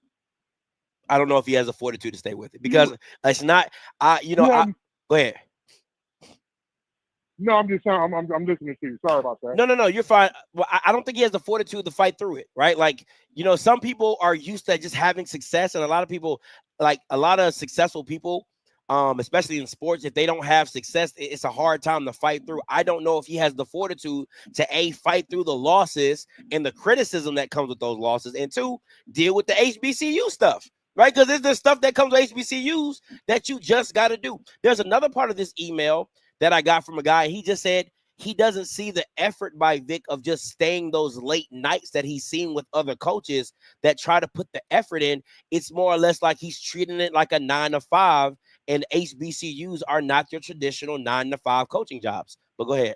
I don't know if he has the fortitude to stay with it because it's not. Go ahead. No, I'm just saying. I'm listening to you. Sorry about that. No, you're fine. Well, I don't think he has the fortitude to fight through it, right? Like, some people are used to just having success, and a lot of people, like a lot of successful people, especially in sports, if they don't have success, it's a hard time to fight through. I don't know if he has the fortitude to fight through the losses and the criticism that comes with those losses, and two, deal with the HBCU stuff, right? Because there's stuff that comes with HBCUs that you just got to do. There's another part of this email that I got from a guy. He just said he doesn't see the effort by Vick of just staying those late nights that he's seen with other coaches that try to put the effort in. It's more or less like he's treating it like a 9 to 5, and HBCUs are not your traditional 9 to 5 coaching jobs. But go ahead.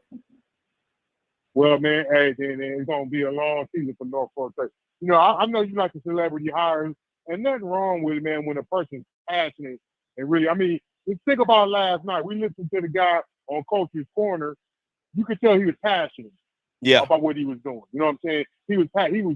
Well, man, hey, it's going to be a long season for Norfolk State. I know you like the celebrity hires, and nothing wrong with it, man, when a person's passionate and really, just think about last night. We listened to the guy on Coach's Corner. You could tell he was passionate about what he was doing. You know what I'm saying? He was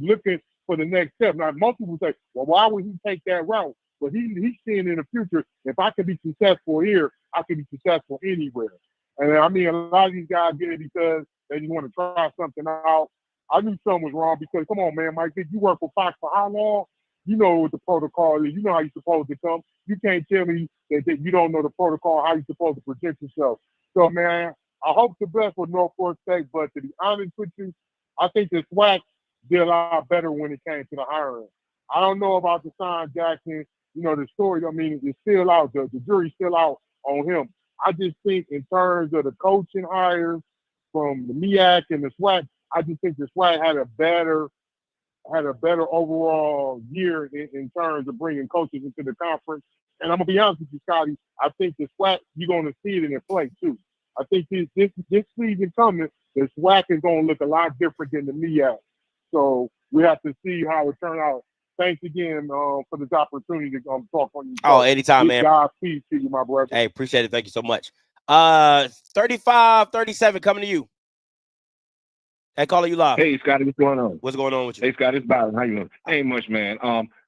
looking for the next step. Now, most people say, well, why would he take that route? But he's seeing in the future, if I can be successful here, I can be successful anywhere. And I mean, a lot of these guys get it because they just want to try something out. I knew something was wrong because, come on, man, Mike, you work for Fox for how long? You know what the protocol is. You know how you're supposed to come. You can't tell me that you don't know the protocol, how you're supposed to present yourself. So, man, I hope the best for Norfolk State, but to be honest with you, I think the SWAC did a lot better when it came to the hiring. I don't know about the Deshaun Jackson. You know, the story, I mean, it's still out. The jury's still out on him. I just think in terms of the coaching hires from the MEAC and the SWAC, I just think the SWAC had a better overall year in terms of bringing coaches into the conference. And I'm going to be honest with you, Scotty, I think the SWAC, you're going to see it in play, too. I think this season coming, the SWAC is going to look a lot different than the MEAC. So we have to see how it turns out. Thanks again for this opportunity to talk on you. Oh, anytime, man. God, peace to you, my brother. Hey, appreciate it. Thank you so much. 35-37 coming to you. Hey, caller, you live. Hey, Scotty, what's going on? What's going on with you? Hey, Scotty, it's Byron. How you doing? Ain't much, man.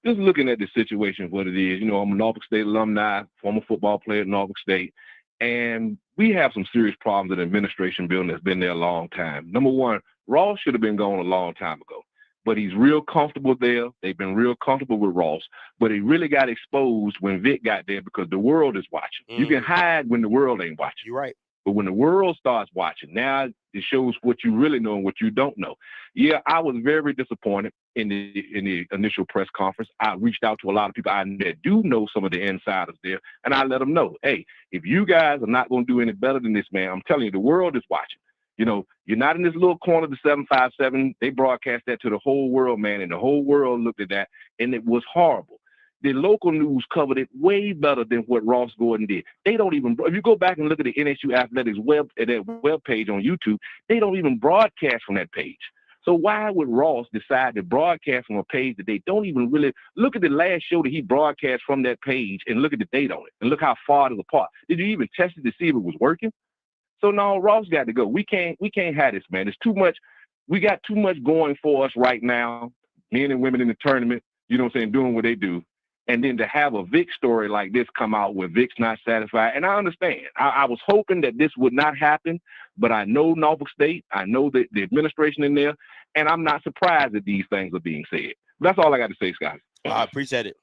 Just looking at the situation, what it is. You know, I'm a Norfolk State alumni, former football player at Norfolk State, and we have some serious problems in the administration building that's been there a long time. Number one, Ross should have been gone a long time ago. But he's real comfortable there. They've been real comfortable with Ross. But he really got exposed when Vick got there because the world is watching. You can hide when the world ain't watching. You're right. But when the world starts watching, now it shows what you really know and what you don't know. Yeah, I was very disappointed in the initial press conference. I reached out to a lot of people I do know some of the insiders there, and I let them know, hey, if you guys are not going to do any better than this, man, I'm telling you, the world is watching. You know, you're not in this little corner of the 757. They broadcast that to the whole world, man, and the whole world looked at that, and it was horrible. The local news covered it way better than what Ross Gordon did. They don't even, if you go back and look at the NSU Athletics web page on YouTube, they don't even broadcast from that page. So why would Ross decide to broadcast from a page that they don't even really look at the last show that he broadcast from that page and look at the date on it and look how far it is apart? Did you even test it to see if it was working? So no, Ross got to go. We can't have this, man. It's too much. We got too much going for us right now, men and women in the tournament, you know what I'm saying, doing what they do. And then to have a Vick story like this come out where Vick's not satisfied. And I understand. I was hoping that this would not happen, but I know Norfolk State. I know the administration in there, and I'm not surprised that these things are being said. That's all I got to say, Scott. I appreciate it.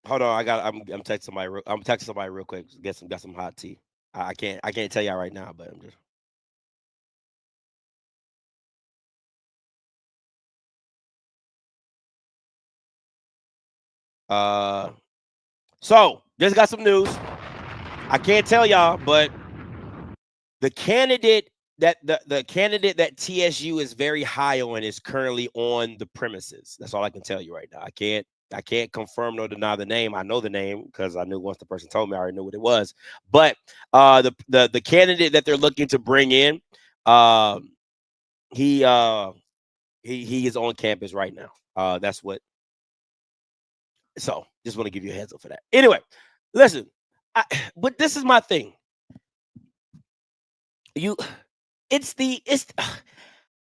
Hold on, I'm texting somebody. I'm texting somebody real quick. Got some hot tea. I can't tell y'all right now, but I'm just. So just got some news. I can't tell y'all, but the candidate that the candidate that TSU is very high on is currently on the premises. That's all I can tell you right now. I can't confirm nor deny the name. I know the name because I knew once the person told me, I already knew what it was. But the candidate that they're looking to bring in, he is on campus right now. That's what. So just want to give you a heads up for that. Anyway, listen, but this is my thing.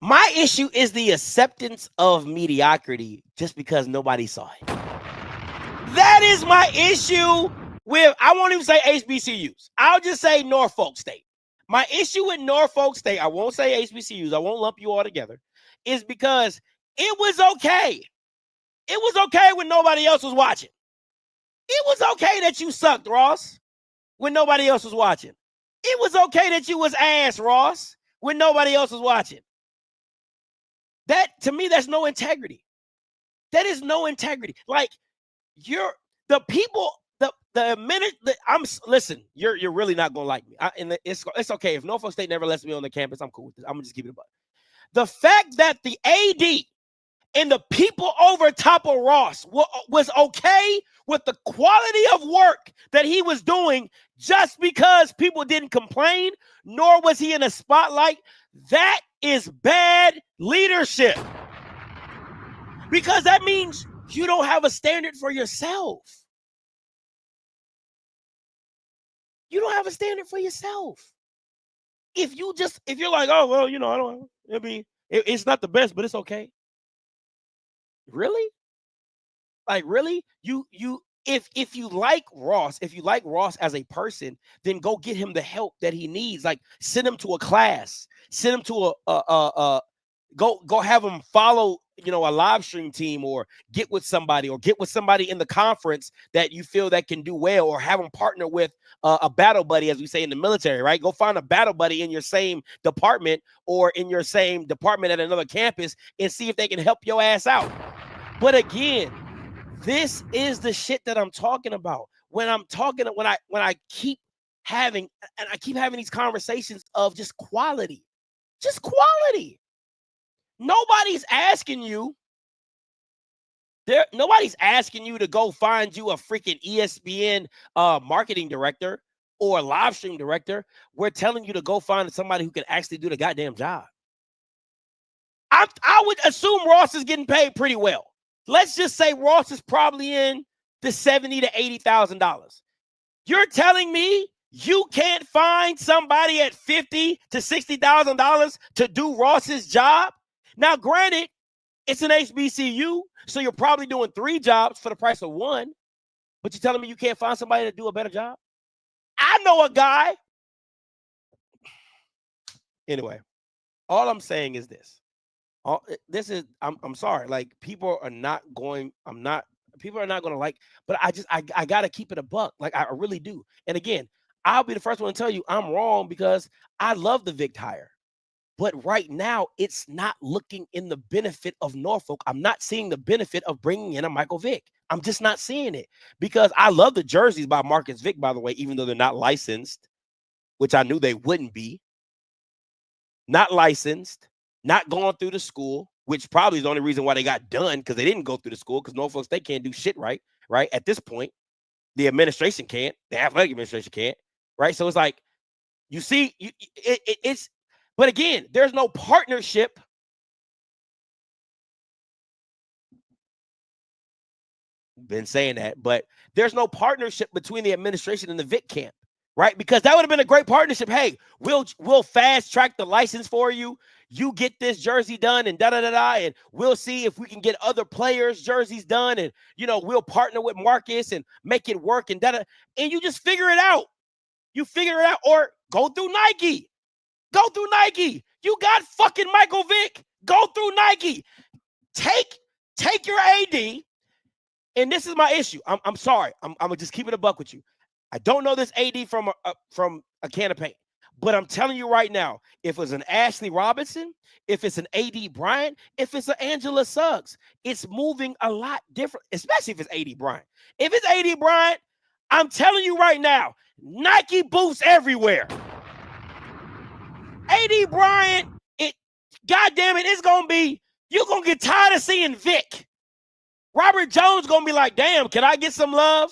My issue is the acceptance of mediocrity just because nobody saw it. That is my issue with, I won't even say HBCUs. I'll just say Norfolk State. My issue with Norfolk State, I won't say HBCUs, I won't lump you all together, is because it was okay. It was okay when nobody else was watching. It was okay that you sucked, Ross, when nobody else was watching. It was okay that you was ass, Ross, when nobody else was watching. That, to me, that's no integrity. That is no integrity. Like, you're the people, listen, you're really not gonna like me. It's okay if Norfolk State never lets me on the campus. I'm cool with this. I'm gonna just keep it a buck. The fact that the AD and the people over top of Ross was okay with the quality of work that he was doing just because people didn't complain, nor was he in a spotlight, that is bad leadership. Because that means you don't have a standard for yourself. You don't have a standard for yourself. if you're like, oh well, I don't. I mean, it's not the best, but it's okay. Really? Like really? If you like Ross as a person, then go get him the help that he needs. Like send him to a class, send him to go have him follow, a live stream team, or get with somebody in the conference that you feel that can do well, or have him partner with a battle buddy, as we say in the military, right? Go find a battle buddy in your same department or in your same department at another campus and see if they can help your ass out. But again, this is the shit that I'm talking about. When I keep having these conversations of just quality. Nobody's asking you to go find you a freaking ESPN marketing director or a live stream director. We're telling you to go find somebody who can actually do the goddamn job. I would assume Ross is getting paid pretty well. Let's just say Ross is probably in the $70,000 to $80,000. You're telling me you can't find somebody at $50,000 to $60,000 to do Ross's job? Now, granted, it's an HBCU, so you're probably doing 3 jobs for the price of 1. But you're telling me you can't find somebody to do a better job? I know a guy. Anyway, all I'm saying is this. I'm sorry. Like, people are not going to like, but I got to keep it a buck. Like, I really do. And again, I'll be the first one to tell you I'm wrong, because I love the Vick hire. But right now, it's not looking in the benefit of Norfolk. I'm not seeing the benefit of bringing in a Michael Vick. I'm just not seeing it, because I love the jerseys by Marcus Vick, by the way, even though they're not licensed, which I knew they wouldn't be. Not licensed, not going through the school, which probably is the only reason why they got done, because they didn't go through the school, because Norfolk State can't do shit right? At this point, the administration can't. The athletic administration can't, right? So it's like, you see, it's, but again, there's no partnership. Been saying that, but there's no partnership between the administration and the Vick camp, right? Because that would have been a great partnership. Hey, we'll fast track the license for you. You get this jersey done and da-da-da-da, and we'll see if we can get other players' jerseys done, and, we'll partner with Marcus and make it work, and da-da, and you just figure it out. You figure it out, or go through Nike. Go through Nike. You got fucking Michael Vick. Go through Nike. Take your AD, and this is my issue. I'm sorry. I'm gonna just keep it a buck with you. I don't know this AD from a can of paint. But I'm telling you right now, if it's an Ashley Robinson, if it's an AD Bryant, if it's an Angela Suggs, it's moving a lot different, especially if it's AD Bryant. If it's AD Bryant, I'm telling you right now, Nike booths everywhere. AD Bryant, goddamn it, it's going to be, you're going to get tired of seeing Vick. Robert Jones going to be like, damn, can I get some love?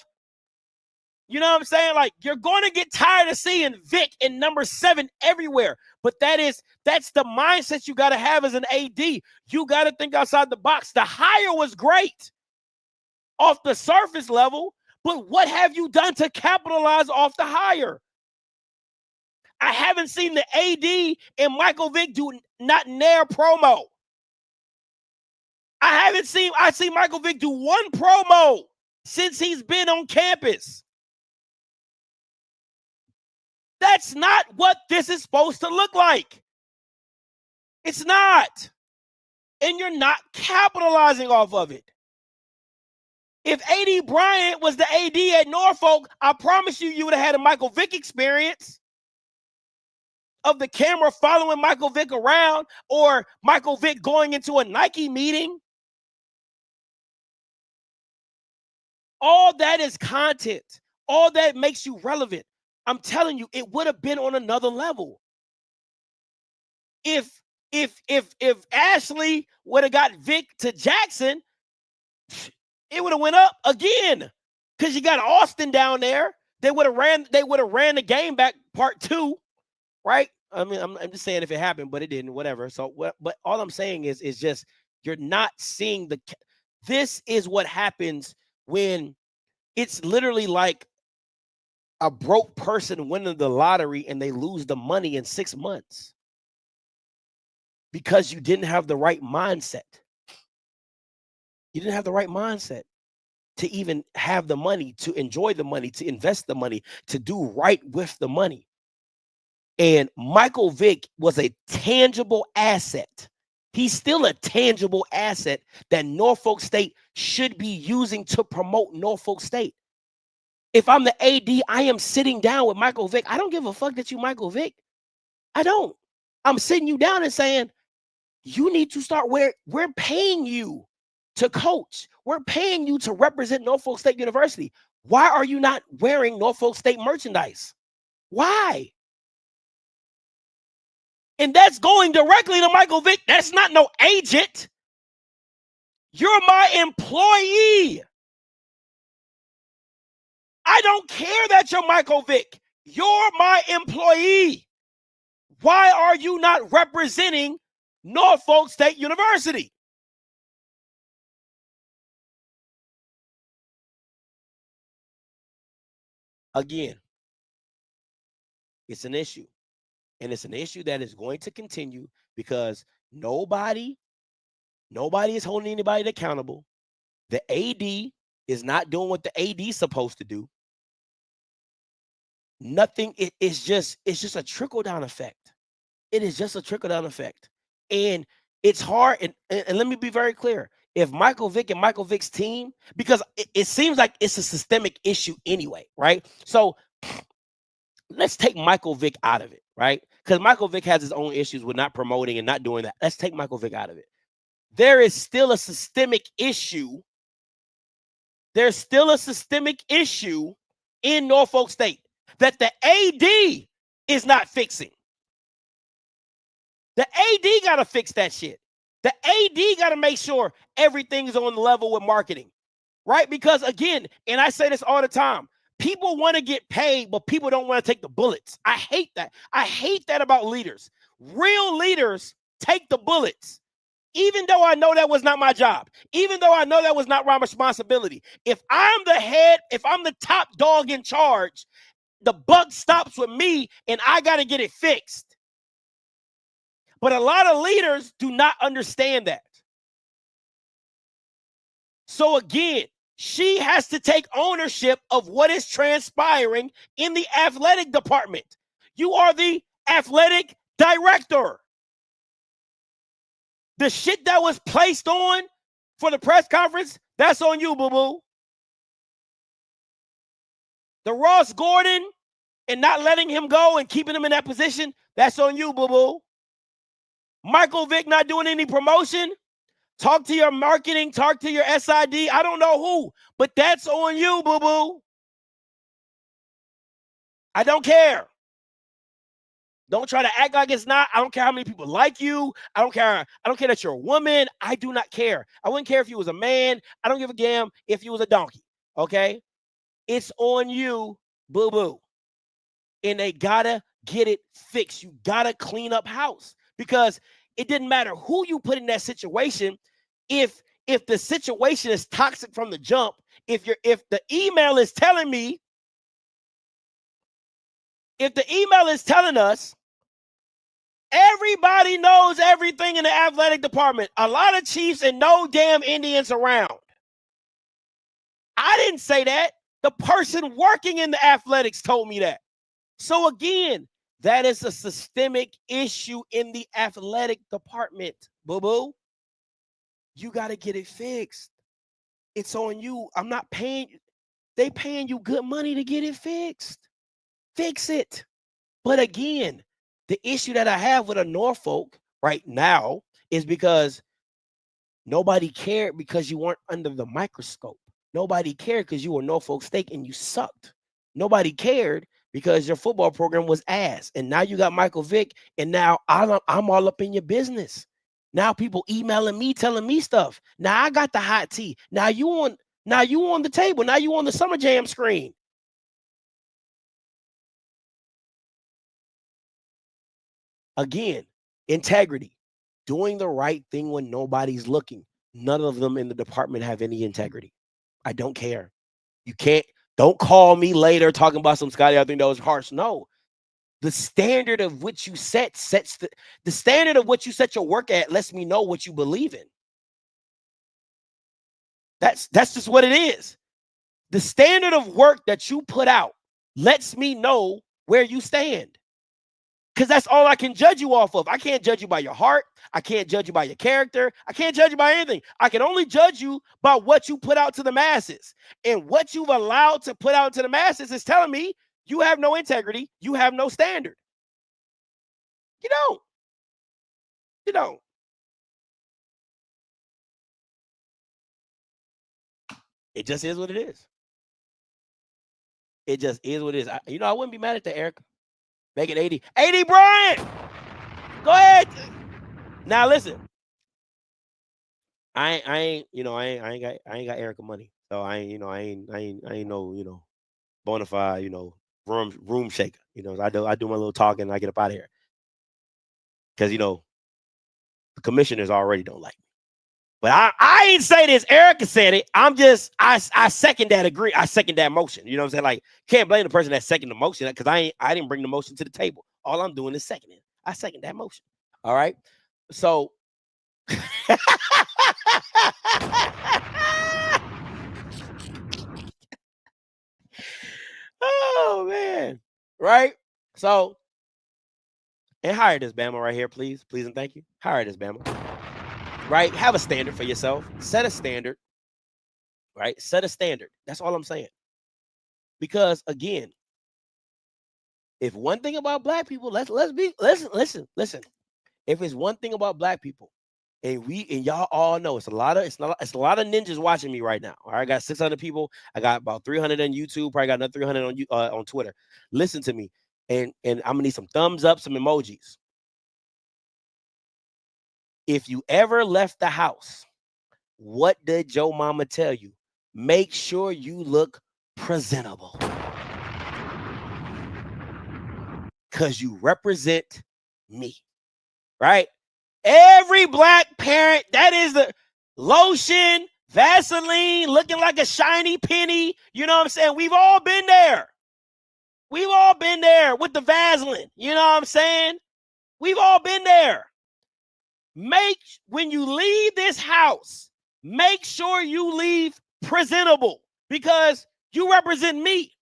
You know what I'm saying? Like, you're going to get tired of seeing Vick in number 7 everywhere. But that's the mindset you got to have as an AD. You got to think outside the box. The hire was great off the surface level, but what have you done to capitalize off the hire? I haven't seen the AD and Michael Vick do not near promo. I see Michael Vick do 1 promo since he's been on campus. That's not what this is supposed to look like. It's not. And you're not capitalizing off of it. If AD Bryant was the AD at Norfolk, I promise you would have had a Michael Vick experience of the camera following Michael Vick around, or Michael Vick going into a Nike meeting. All that is content. All that makes you relevant. I'm telling you, it would have been on another level. If Ashley would have got Vick to Jackson, it would have went up again, because you got Austin down there. They would have ran the game back part 2, right? I mean, I'm just saying if it happened, but it didn't. Whatever. So, but all I'm saying is just you're not seeing the. This is what happens when it's literally like a broke person winning the lottery and they lose the money in 6 months because you didn't have the right mindset. You didn't have the right mindset to even have the money, to enjoy the money, to invest the money, to do right with the money. And Michael Vick was a tangible asset. He's still a tangible asset that Norfolk State should be using to promote Norfolk State. If I'm the AD, I am sitting down with Michael Vick. I don't give a fuck that you Michael Vick. I don't. I'm sitting you down and saying, you need to start where we're paying you to coach. We're paying you to represent Norfolk State University. Why are you not wearing Norfolk State merchandise? Why? And that's going directly to Michael Vick. That's not no agent. You're my employee. I don't care that you're Michael Vick. You're my employee. Why are you not representing Norfolk State University? Again, it's an issue. And it's an issue that is going to continue because nobody is holding anybody accountable. The AD is not doing what the AD is supposed to do. Nothing. It's just a trickle-down effect. It is just a trickle-down effect. And it's hard. And let me be very clear. If Michael Vick and Michael Vick's team, because it seems like it's a systemic issue anyway, right? So let's take Michael Vick out of it, right? Because Michael Vick has his own issues with not promoting and not doing that. Let's take Michael Vick out of it. There is still a systemic issue. There's still a systemic issue in Norfolk State that the AD is not fixing. The AD got to fix that shit. The AD got to make sure everything's on the level with marketing, right? Because again, and I say this all the time, people want to get paid, but people don't want to take the bullets. I hate that. I hate that about leaders. Real leaders take the bullets. Even though I know that was not my job, even though I know that was not my responsibility. If I'm the head, if I'm the top dog in charge, the buck stops with me and I got to get it fixed. But a lot of leaders do not understand that. So again, she has to take ownership of what is transpiring in the athletic department. You are the athletic director. The shit that was placed on for the press conference, that's on you, boo-boo. The Ross Gordon and not letting him go and keeping him in that position, that's on you, boo-boo. Michael Vick not doing any promotion, talk to your marketing, talk to your SID, I don't know who, but that's on you, boo-boo. I don't care. Don't try to act like it's not. I don't care how many people like you. I don't care that you're a woman. I do not care. I wouldn't care if you was a man. I don't give a damn if you was a donkey. Okay? It's on you, boo-boo. And they gotta get it fixed. You gotta clean up house. Because it didn't matter who you put in that situation. If the situation is toxic from the jump, if the email is telling me, if the email is telling us everybody knows everything in the athletic department, a lot of Chiefs and no damn Indians around. I didn't say that. The person working in the athletics told me that. So again, that is a systemic issue in the athletic department, boo-boo. You got to get it fixed. It's on you. I'm not paying you. They paying you good money to get it fixed. Fix it. But again, the issue that I have with a Norfolk right now is because nobody cared because you weren't under the microscope. Nobody cared because you were Norfolk State and you sucked. Nobody cared because your football program was ass. And now you got Michael Vick, and now I'm all up in your business. Now people emailing me, telling me stuff. Now I got the hot tea. Now you on the table. Now you on the Summer Jam screen. Again, integrity. Doing the right thing when nobody's looking. None of them in the department have any integrity. I don't care. You can't. Don't call me later talking about some Scotty. I think that was harsh. No. The standard of which you sets the standard of what you set your work at lets me know what you believe in. That's just what it is. The standard of work that you put out lets me know where you stand. Because that's all I can judge you off of. I can't judge you by your heart. I can't judge you by your character. I can't judge you by anything. I can only judge you by what you put out to the masses. And what you've allowed to put out to the masses is telling me you have no integrity. You have no standard. You don't. You don't. It just is what it is. It just is what it is. I wouldn't be mad at the Erica. Make it 80. 80 Bryant! Go ahead. Now listen. I ain't got Erica money. So I ain't no, bona fide, room shaker. I do my little talking and I get up out of here. Because the commissioners already don't like me. But I ain't say this. Erica said it. I second that agree. I second that motion. You know what I'm saying? Like, can't blame the person that seconded the motion because I didn't bring the motion to the table. All I'm doing is seconding. I second that motion. All right. So oh man. Right? So and hire this Bama right here, please. Please and thank you. Hire this Bama. Right? Have a standard for yourself. Set a standard. Right? Set a standard. That's all I'm saying. Because again, if one thing about black people, listen. If it's one thing about black people, and y'all all know it's a lot of ninjas watching me right now. All right, I got 600 people. I got about 300 on YouTube. Probably got another 300 on Twitter. Listen to me, and I'm gonna need some thumbs up, some emojis. If you ever left the house, what did Joe Mama tell you? Make sure you look presentable. Because you represent me. Right? Every black parent, that is the lotion, Vaseline, looking like a shiny penny. You know what I'm saying? We've all been there. We've all been there with the Vaseline. You know what I'm saying? We've all been there. When you leave this house, make sure you leave presentable because you represent me.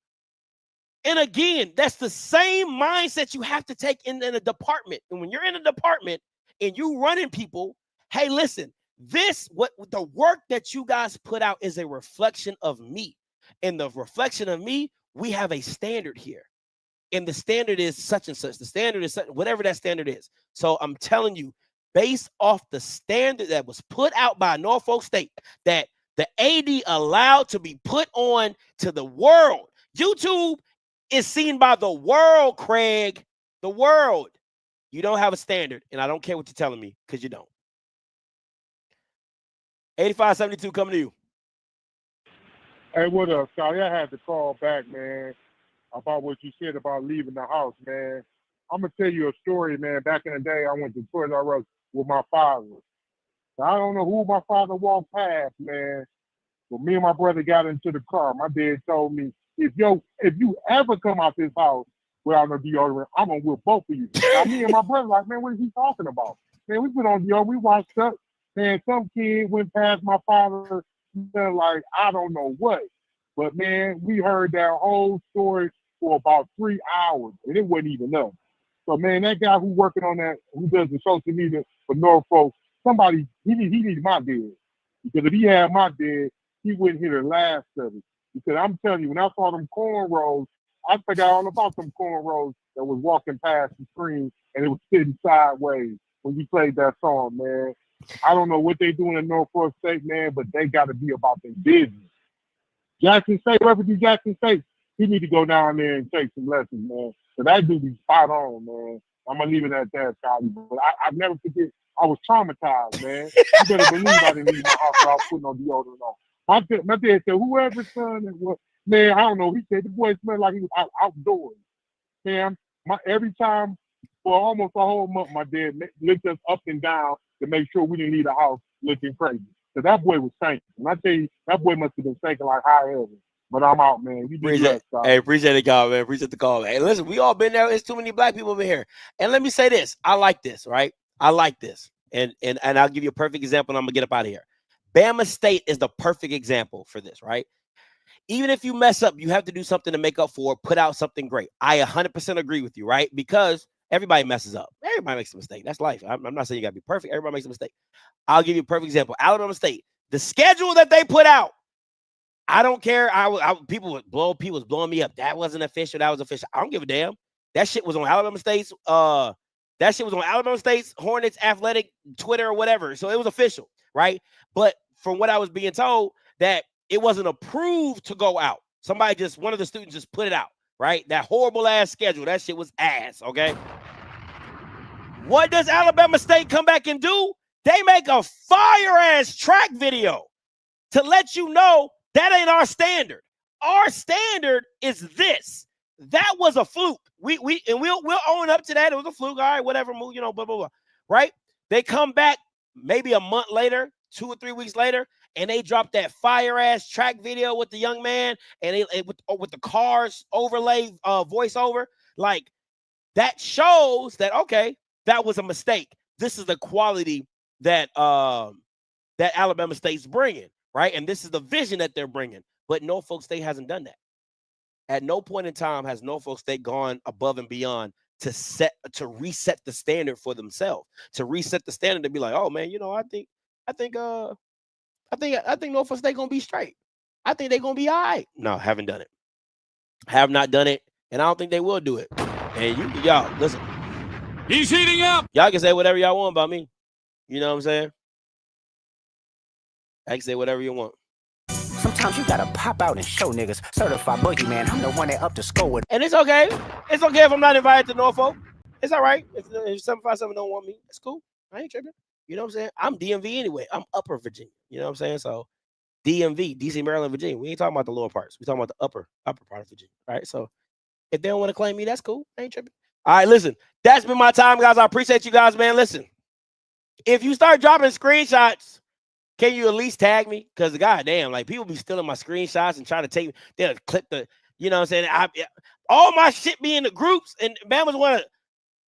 And again, that's the same mindset you have to take in a department. And when you're in a department and you running people, hey, listen, the work that you guys put out is a reflection of me. And the reflection of me, we have a standard here. And the standard is such and such. The standard is such, whatever that standard is. So I'm telling you, based off the standard that was put out by Norfolk State, that the AD allowed to be put on to the world. YouTube is seen by the world, Craig. The world. You don't have a standard, and I don't care what you're telling me, because you don't. 8572 coming to you. Hey, what up, Scotty? I had to call back, man, about what you said about leaving the house, man. I'm going to tell you a story, man. Back in the day, I went to Toys R Us with my father. I don't know who my father walked past, man, but me and my brother got into the car. My dad told me, if you ever come out this house without no deodorant, I'm going to whip both of you. Now, me and my brother like, man, what is he talking about? Man, we put on deodorant, we washed up, and some kid went past my father, like, I don't know what. But, man, we heard that whole story for about 3 hours, and it wasn't even us. So, man, that guy who working on that, who does the social media for Norfolk, somebody, he needs my dad. Because if he had my dad, he wouldn't hear the last of it. Because I'm telling you, when I saw them cornrows, I forgot all about them cornrows that was walking past the screen and it was sitting sideways when you played that song, man. I don't know what they doing in Norfolk State, man, but they got to be about their business. Jackson State, Reverend Jackson State, he need to go down there and take some lessons, man. So that dude be spot on, man. I'm going to leave it at that, Scotty. But I never forget, I was traumatized, man. You better believe I didn't leave my house without putting no deodorant on. My dad said, whoever's son it was, man, I don't know. He said the boy smelled like he was outdoors. Man, every time for almost a whole month, my dad licked us up and down to make sure we didn't leave the house looking crazy. So that boy was stinking. And I tell you, that boy must have been stinking like high heaven. But I'm out, man. You be blessed, guys. Hey, appreciate the call, man. Appreciate the call. Hey, listen, we all been there. It's too many black people over here. And let me say this. I like this, right? I like this. And I'll give you a perfect example, and I'm going to get up out of here. Bama State is the perfect example for this, right? Even if you mess up, you have to do something to make up for it, put out something great. I 100% agree with you, right? Because everybody messes up. Everybody makes a mistake. That's life. I'm not saying you got to be perfect. Everybody makes a mistake. I'll give you a perfect example. Alabama State, the schedule that they put out, I don't care. People was blowing me up. That wasn't official. That was official. I don't give a damn. That shit was on Alabama State's. That shit was on Alabama State's Hornets athletic Twitter or whatever. So it was official, right? But from what I was being told, that it wasn't approved to go out. One of the students just put it out, right? That horrible ass schedule. That shit was ass. Okay. What does Alabama State come back and do? They make a fire ass track video to let you know that ain't our standard. Our standard is this. That was a fluke. We'll own up to that. It was a fluke. All right, whatever. Move, blah, blah, blah. Right? They come back maybe a month later, 2 or 3 weeks later, and they drop that fire ass track video with the young man and with the cars overlay voiceover. Like, that shows that, okay, that was a mistake. This is the quality that that Alabama State's bringing. Right. And this is the vision that they're bringing. But Norfolk State hasn't done that. At no point in time has Norfolk State gone above and beyond to reset the standard for themselves, to reset the standard to be like, oh man, I think Norfolk State gonna be straight. I think they're gonna be all right. No, haven't done it. Have not done it, and I don't think they will do it. And y'all listen. He's heating up. Y'all can say whatever y'all want about me. You know what I'm saying? I can say whatever you want. Sometimes you gotta pop out and show niggas. Certified boogeyman, I'm the one that up to score with. And it's okay. It's okay if I'm not invited to Norfolk. It's all right. If 757 don't want me, it's cool. I ain't tripping. You know what I'm saying? I'm DMV anyway. I'm Upper Virginia. You know what I'm saying? So DMV, DC, Maryland, Virginia. We ain't talking about the lower parts. We talking about the upper part of Virginia. Right? So if they don't want to claim me, that's cool. I ain't tripping. All right, listen. That's been my time, guys. I appreciate you guys, man. Listen. If you start dropping screenshots, can you at least tag me? Because goddamn, like people be stealing my screenshots and trying to take, they'll clip the, you know what I'm saying? All my shit be in the groups, and Bama's want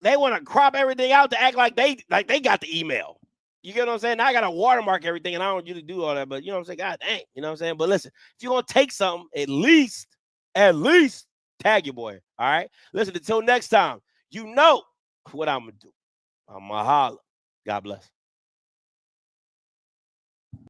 to crop everything out to act like they got the email. You get what I'm saying? Now I got to watermark everything, and I don't usually do all that, but you know what I'm saying? God dang, you know what I'm saying? But listen, if you're gonna take something, at least tag your boy. All right. Listen, until next time, you know what I'm gonna do. I'm gonna holler. God bless.